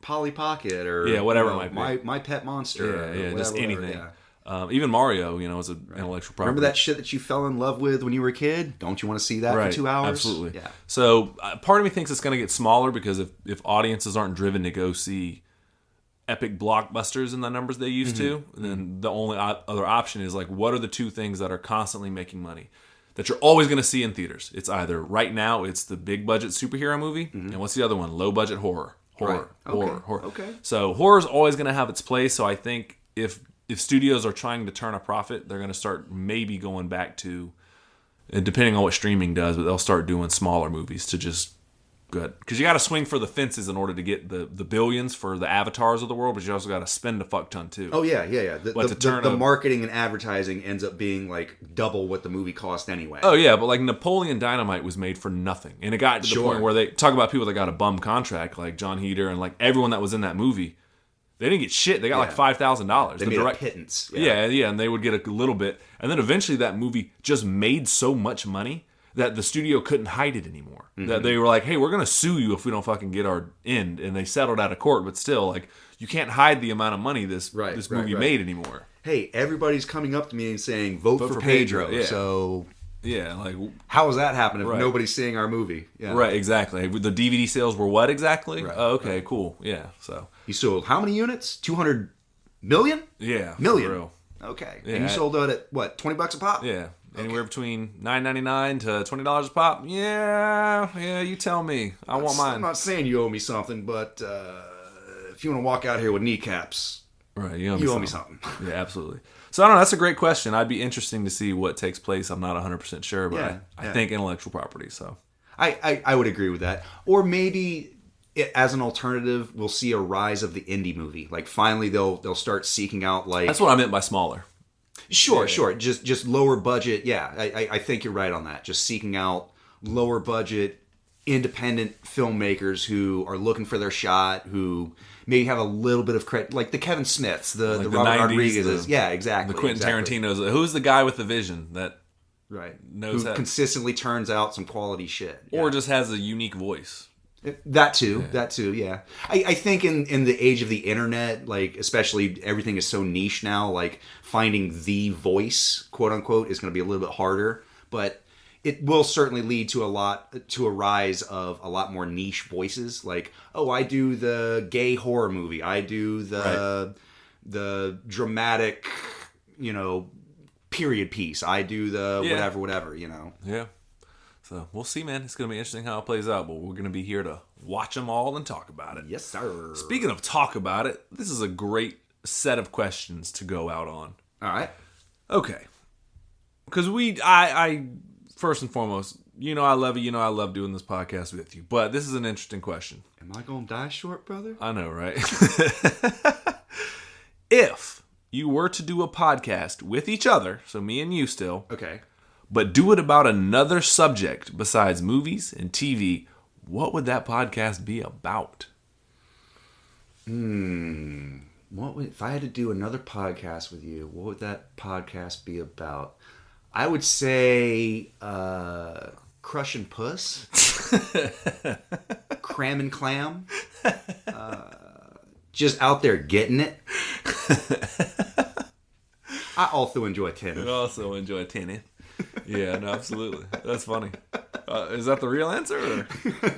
Polly Pocket or whatever it might be. My Pet Monster, just anything. Even Mario, is an intellectual property. Remember that shit that you fell in love with when you were a kid? Don't you want to see that for 2 hours? Absolutely. Yeah. So part of me thinks it's going to get smaller, because if audiences aren't driven to go see epic blockbusters in the numbers they used to, then the only other option is like, what are the two things that are constantly making money that you're always going to see in theaters? It's either right now it's the big budget superhero movie, and what's the other one? Low budget horror. Horror. Okay. So horror's always going to have its place. So I think if studios are trying to turn a profit, they're going to start maybe going back to, depending on what streaming does, but they'll start doing smaller movies to just good, because you got to swing for the fences in order to get the billions for the avatars of the world, but you also got to spend a fuck ton too. Oh yeah. The marketing and advertising ends up being like double what the movie cost anyway. Oh yeah, but like Napoleon Dynamite was made for nothing, and it got to the point where they talk about people that got a bum contract, like John Heder and like everyone that was in that movie. They didn't get shit. They got like $5,000. They made a pittance. Yeah, and they would get a little bit, and then eventually that movie just made so much money that the studio couldn't hide it anymore. That they were like, hey, we're going to sue you if we don't fucking get our end. And they settled out of court, but still, like, you can't hide the amount of money this movie made anymore. Hey, everybody's coming up to me and saying, vote for Pedro. Yeah. So, yeah, like, how is that happening if nobody's seeing our movie? Yeah. Right, exactly. The DVD sales were what exactly? Right. Oh, okay, cool. Yeah, so. You sold how many units? 200 million? Yeah. Million. For real. Okay. Yeah, and you sold it at, what, $20 a pop? Yeah. Anywhere between $9.99 to $20 a pop. Yeah, you tell me. I want mine. I'm not saying you owe me something, but if you want to walk out here with kneecaps, right, you owe me something. Yeah, absolutely. So I don't know. That's a great question. I'd be interesting to see what takes place. I'm not 100% sure, but I think intellectual property. So I would agree with that. Or maybe as an alternative, we'll see a rise of the indie movie. Like finally, they'll start seeking out like. That's what I meant by smaller. Sure. Just lower budget. Yeah, I think you're right on that. Just seeking out lower budget, independent filmmakers who are looking for their shot, who maybe have a little bit of credit, like the Kevin Smiths, the Robert 90s, Rodriguez's. Yeah, exactly. The Quentin Tarantino's. Who's the guy with the vision that knows who consistently turns out some quality shit. Or just has a unique voice. That too, yeah. I think in the age of the internet, like especially everything is so niche now, like finding the voice, quote unquote, is going to be a little bit harder. But it will certainly lead to a rise of a lot more niche voices. Like, oh, I do the gay horror movie, I do the the dramatic, period piece. I do the whatever, Yeah. So we'll see, man. It's going to be interesting how it plays out, but we're going to be here to watch them all and talk about it. Yes, sir. Speaking of talk about it, this is a great set of questions to go out on. All right. Okay. Because I first and foremost, I love you. I love doing this podcast with you. But this is an interesting question. Am I going to die short, brother? I know, right? If you were to do a podcast with each other, so me and you still, okay, but do it about another subject besides movies and TV, what would that podcast be about? If I had to do another podcast with you, what would that podcast be about? I would say Crushing Puss, Cram and Clam, just out there getting it. I also enjoy tennis. I also enjoy tennis. Yeah, no, absolutely. That's funny. Is that the real answer? Or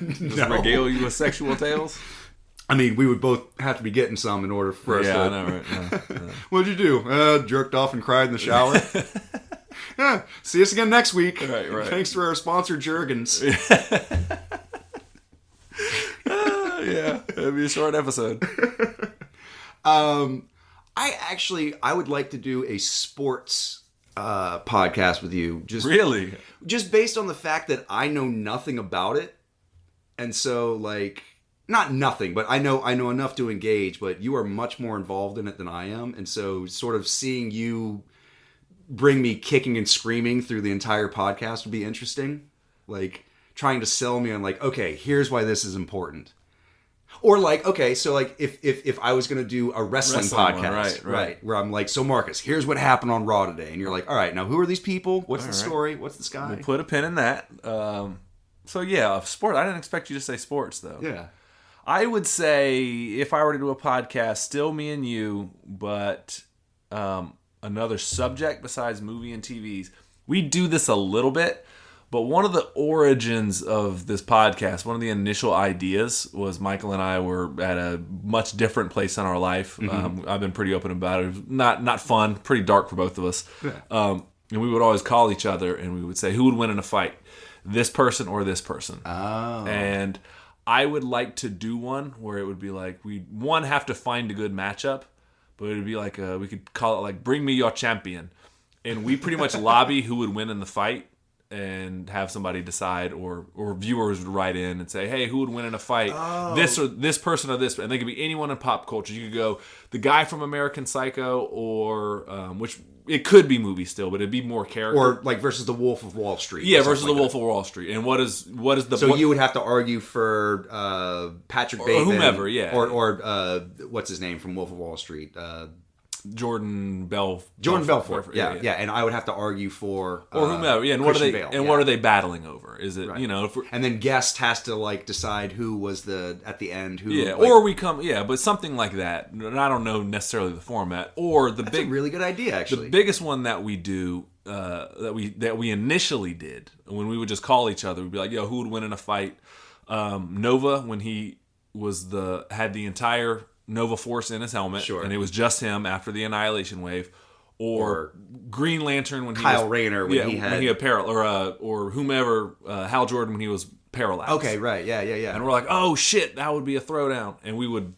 just regale you with sexual tales? I mean, we would both have to be getting some in order for us to... Yeah, I know, right? Yeah. What'd you do? Jerked off and cried in the shower. See us again next week. Right. Thanks to our sponsor, Jergens. Yeah, it'd be a short episode. I would like to do a sports podcast with you. Really? Just based on the fact that I know nothing about it. And so, not nothing, but I know enough to engage, but you are much more involved in it than I am. And so sort of seeing you bring me kicking and screaming through the entire podcast would be interesting. Trying to sell me on okay, here's why this is important. Or okay, so if I was going to do a wrestling podcast, right, where I'm so Marcus, here's what happened on Raw today. And you're all right, now who are these people? What's the story? What's this guy? We'll put a pin in that. So yeah, sports. I didn't expect you to say sports though. Yeah. I would say if I were to do a podcast, still me and you, but another subject besides movie and TVs. We do this a little bit, but one of the origins of this podcast, one of the initial ideas was Michael and I were at a much different place in our life. Mm-hmm. I've been pretty open about it. It was not fun, pretty dark for both of us. Yeah. And we would always call each other and we would say, who would win in a fight? This person or this person? Oh. And I would like to do one where it would be we'd have to find a good matchup, but it would be we could call it bring me your champion. And we pretty much lobby who would win in the fight and have somebody decide, or viewers would write in and say, hey, who would win in a fight? Oh. This or this person or this. And they could be anyone in pop culture. You could go the guy from American Psycho or, which it could be movie still, but it'd be more character. Or versus the Wolf of Wall Street. Yeah, versus the Wolf of Wall Street. And what is the... So you would have to argue for Patrick Bateman. Or whomever, yeah. Or what's his name from Wolf of Wall Street? Jordan Belfort. Yeah. And I would have to argue for or whomever. Yeah, and what are they battling over? Is it and then guest has to decide who was at the end who. Yeah, or we come. Yeah, but something like that. And I don't know necessarily the format or That's a really good idea. Actually, the biggest one that we do that we initially did when we would just call each other, we'd be like, "Yo, who would win in a fight?" Nova, when he had the entire Nova Force in his helmet, sure, and it was just him after the Annihilation Wave, or Green Lantern when Kyle Rayner when he had or whomever, Hal Jordan when he was paralyzed. Okay, right, yeah. And we're like, oh shit, that would be a throwdown, and we would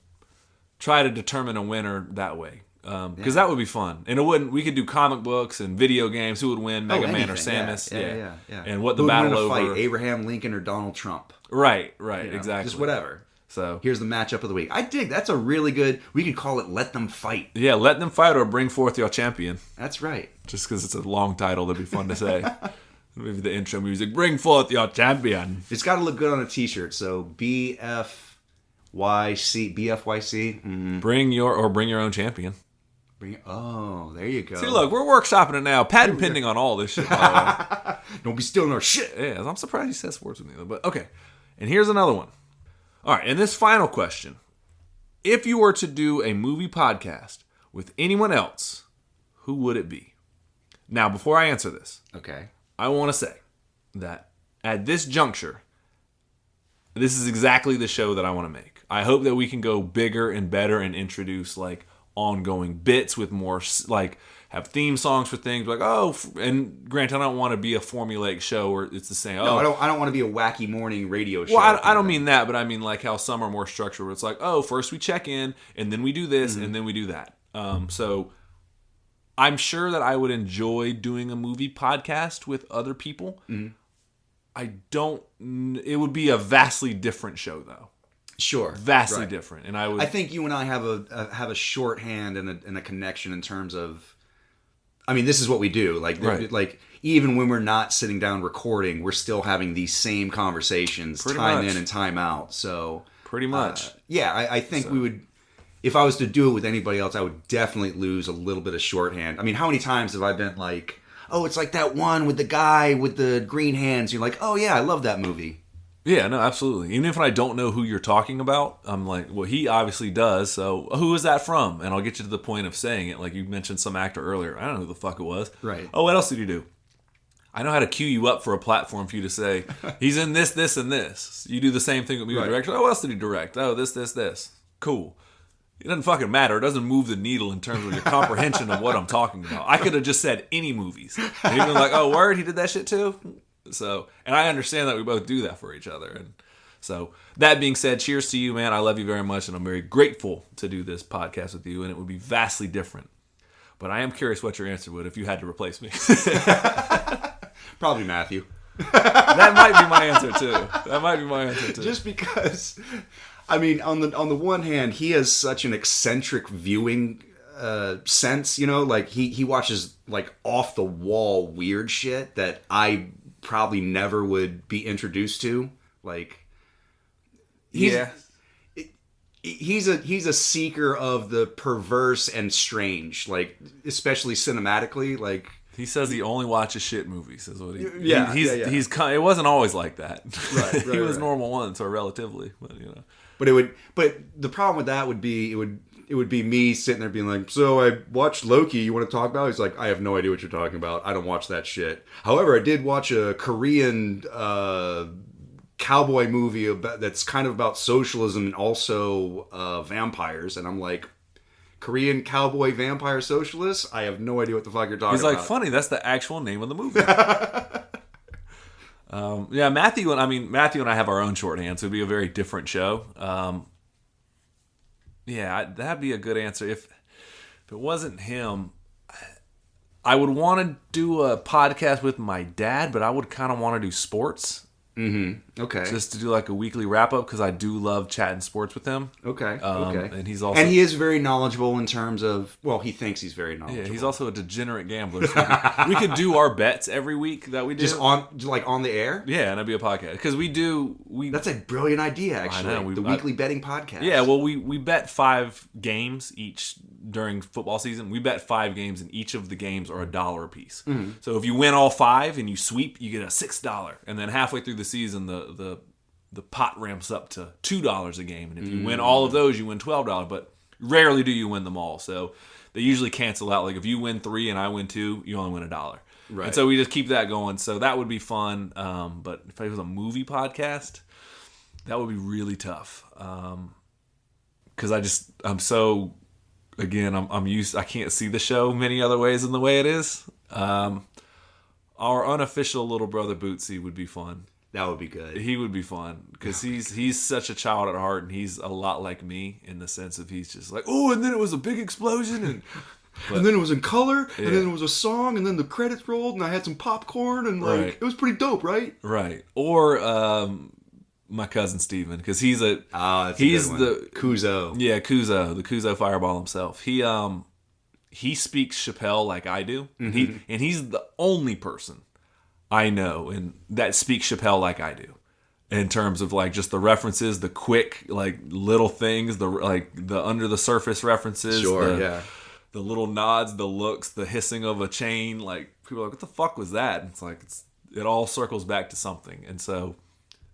try to determine a winner that way. Because that would be fun, and it wouldn't. We could do comic books and video games. Who would win, Mega Man or Samus? Yeah. And what the battle over? Fight, Abraham Lincoln or Donald Trump? Right, exactly. Just whatever. So here's the matchup of the week. I dig. That's a really good. We could call it "Let Them Fight." Yeah, let them fight or bring forth your champion. That's right. Just because it's a long title, that'd be fun to say. Maybe the intro music: "Bring forth your champion." It's got to look good on a T-shirt. So BFYC. Mm. Bring your own champion. Oh, there you go. See, look, we're workshopping it now. Patent pending on all this shit. Don't be stealing our shit. Yeah, I'm surprised you said sports with me, but okay. And here's another one. All right, and this final question. If you were to do a movie podcast with anyone else, who would it be? Now, before I answer this, okay, I want to say that at this juncture, this is exactly the show that I want to make. I hope that we can go bigger and better and introduce ongoing bits with more like have theme songs for things like and granted, I don't want to be a formulaic show where it's the same. No, I don't want to be a wacky morning radio show. Well, I don't mean that, but I mean like how some are more structured where it's like, first we check in and then we do this and then we do that. So I'm sure that I would enjoy doing a movie podcast with other people. It would be a vastly different show though. Sure, vastly different, and I think you and I have a shorthand and a connection in terms of. I mean, this is what we do. Like even when we're not sitting down recording, we're still having these same conversations, time in and time out. So pretty much, I think we would. If I was to do it with anybody else, I would definitely lose a little bit of shorthand. I mean, how many times have I been like, "Oh, it's like that one with the guy with the green hands." You're like, "Oh yeah, I love that movie." Yeah, no, absolutely. Even if I don't know who you're talking about, I'm like, well, he obviously does, so who is that from? And I'll get you to the point of saying it. Like you mentioned some actor earlier. I don't know who the fuck it was. Right. Oh, what else did he do? I know how to cue you up for a platform for you to say, he's in this, this, and this. You do the same thing with me with direction. Oh, what else did he direct? Oh, this. Cool. It doesn't fucking matter. It doesn't move the needle in terms of your comprehension of what I'm talking about. I could have just said any movies. And you'd be like, oh, word, he did that shit too? So, and I understand that we both do that for each other. And so, that being said, cheers to you, man. I love you very much, and I'm very grateful to do this podcast with you, and it would be vastly different. But I am curious what your answer would if you had to replace me. Probably Matthew. That might be my answer, too. Just because, I mean, on the one hand, he has such an eccentric viewing sense, you know? Like, he watches, like, off-the-wall weird shit that I probably never would be introduced to. Like, he's a seeker of the perverse and strange, like especially cinematically. Like he says, he only watches shit movies. Is what he's it wasn't always like that. Right, he was normal once, or relatively, but you know. But the problem with that would be it would be me sitting there being like, so I watched Loki, you want to talk about it? He's like, I have no idea what you're talking about. I don't watch that shit. However, I did watch a Korean cowboy movie that's kind of about socialism and also vampires. And I'm like, Korean cowboy vampire socialists? I have no idea what the fuck you're talking about. He's like, funny, that's the actual name of the movie. Matthew and I have our own shorthand, so it'd be a very different show. That'd be a good answer. If it wasn't him, I would want to do a podcast with my dad, but I would kind of want to do sports. Mm-hmm. Okay. Just to do like a weekly wrap up because I do love chatting sports with him. Okay. And he is very knowledgeable in terms of, well, he thinks he's very knowledgeable. Yeah, he's also a degenerate gambler. So we could do our bets every week that we do. Just on the air? Yeah, and it'd be a podcast because That's a brilliant idea, actually. I know. Weekly betting podcast. Yeah, well, we bet 5 games each during football season. We bet 5 games, and each of the games are $1 a piece. Mm-hmm. So if you win all 5 and you sweep, you get a $6. And then halfway through the season, the pot ramps up to $2 a game. And if you win all of those, you win $12. But rarely do you win them all. So they usually cancel out. Like if you win 3 and I win 2, you only win $1. Right. And so we just keep that going. So that would be fun. But if it was a movie podcast, that would be really tough. Because I'm so... Again, I'm used. I can't see the show many other ways than the way it is. Our unofficial little brother Bootsy would be fun. That would be good. He would be fun because he's such a child at heart, and he's a lot like me in the sense of he's just like, oh, and then it was a big explosion, and then it was in color, and then it was a song, and then the credits rolled, and I had some popcorn, and it was pretty dope, right? Right. Or my cousin Steven, because he's the Kuzo. Yeah, Kuzo, the Kuzo Fireball himself. He speaks Chappelle like I do, and he's the only person I know that speaks Chappelle like I do, in terms of like just the references, the quick like little things, the under the surface references, the little nods, the looks, the hissing of a chain. Like people are like, what the fuck was that? And it's like it all circles back to something, and so.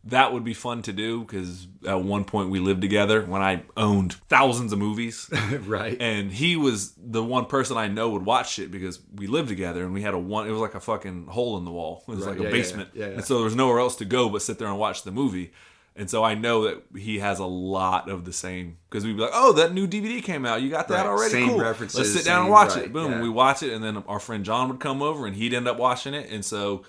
That would be fun to do because at one point we lived together when I owned thousands of movies. Right. And he was the one person I know would watch shit because we lived together and we had it was like a fucking hole in the wall. It was like a basement. Yeah. And so there was nowhere else to go but sit there and watch the movie. And so I know that he has a lot of the same, because we'd be like, oh, that new DVD came out. You got that already? Same cool. references. Let's sit down and watch it. Boom. We watch it, and then our friend John would come over, and he'd end up watching it. And so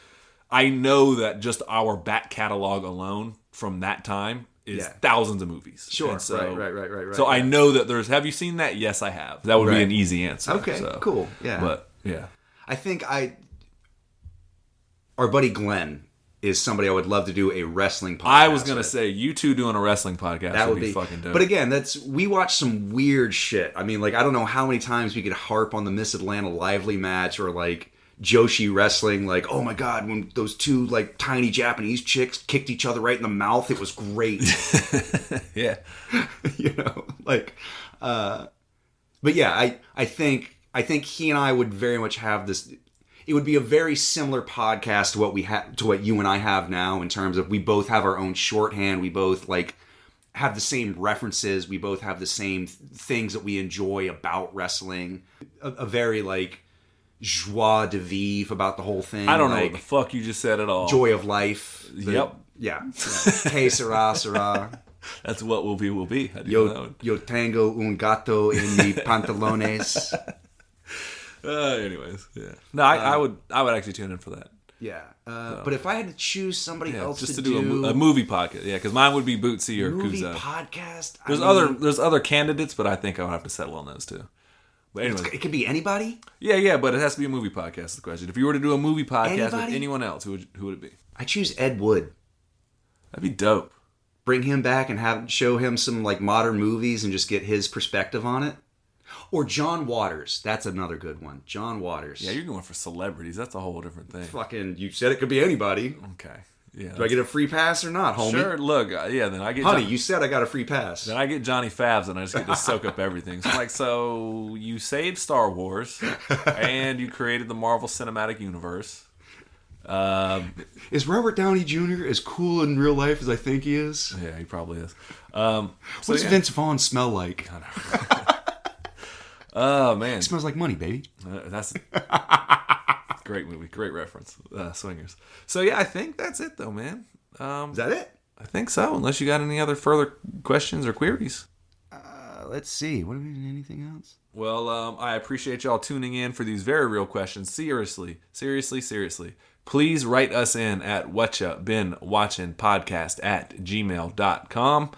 I know that just our back catalog alone from that time is thousands of movies. Sure. And so, right. So I know that there's... Have you seen that? Yes, I have. That would be an easy answer. Okay, cool. Yeah. But, yeah. I think our buddy Glenn is somebody I would love to do a wrestling podcast I was going to with. say, you two doing a wrestling podcast That would be fucking dope. But again, we watch some weird shit. I mean, like, I don't know how many times we could harp on the Miss Atlanta Lively match, or like Joshi wrestling, like, oh my god, when those two like tiny Japanese chicks kicked each other right in the mouth, it was great. Yeah. Like, but yeah, I think he and I would very much have this. It would be a very similar podcast to what you and I have now, in terms of we both have our own shorthand. We both like have the same references. We both have the same things that we enjoy about wrestling. A very like joie de vivre about the whole thing. I don't know what the fuck you just said at all. Joy of life. Yep. Yeah. Que sera, sera. That's what will be. Yo tengo un gato en mi pantalones. Anyways, yeah. No, I would actually tune in for that. Yeah. But if I had to choose somebody else just to do a movie podcast, because mine would be Bootsy or movie Kuzo. podcast. There's other candidates, but I think I would have to settle on those two. But anyways, it could be anybody. Yeah, but it has to be a movie podcast. Is the question. If you were to do a movie podcast with anyone else, who would it be? I choose Ed Wood. That'd be dope. Bring him back and show him some like modern movies and just get his perspective on it. Or John Waters. That's another good one. John Waters. Yeah, you're going for celebrities. That's a whole different thing. Fucking, you said it could be anybody. Okay. Yeah. Do I get a free pass or not, homie? Sure. Look, then I get... Honey, you said I got a free pass. Then I get Johnny Favs and I just get to soak up everything. So I'm like, so you saved Star Wars and you created the Marvel Cinematic Universe. Is Robert Downey Jr. as cool in real life as I think he is? Yeah, he probably is. What does Vince Vaughn smell like? I don't know. Oh, man. It smells like money, baby. That's great movie. Great reference. Swingers. So, yeah, I think that's it, though, man. Is that it? I think so, unless you got any other further questions or queries. Let's see. Anything else? Well, I appreciate y'all tuning in for these very real questions. Seriously. Please write us in at whatchabeenwatchingpodcast@gmail.com.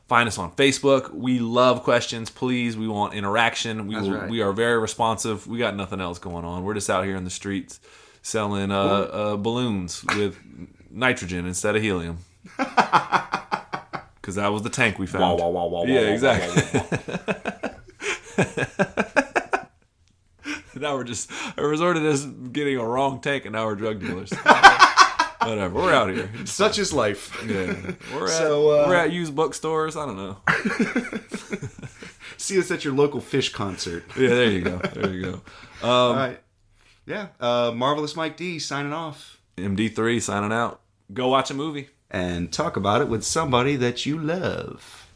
Find us on Facebook. We love questions. Please, we want interaction. We are very responsive. We got nothing else going on. We're just out here in the streets selling balloons with nitrogen instead of helium. Because that was the tank we found. Yeah, exactly. Now I resorted to just getting a wrong tank, and now we're drug dealers. Whatever, we're out here. Such is life. Yeah, we're at used bookstores. I don't know. See us at your local fish concert. Yeah, there you go. All right. Yeah. Marvelous Mike D signing off. MD3 signing out. Go watch a movie and talk about it with somebody that you love.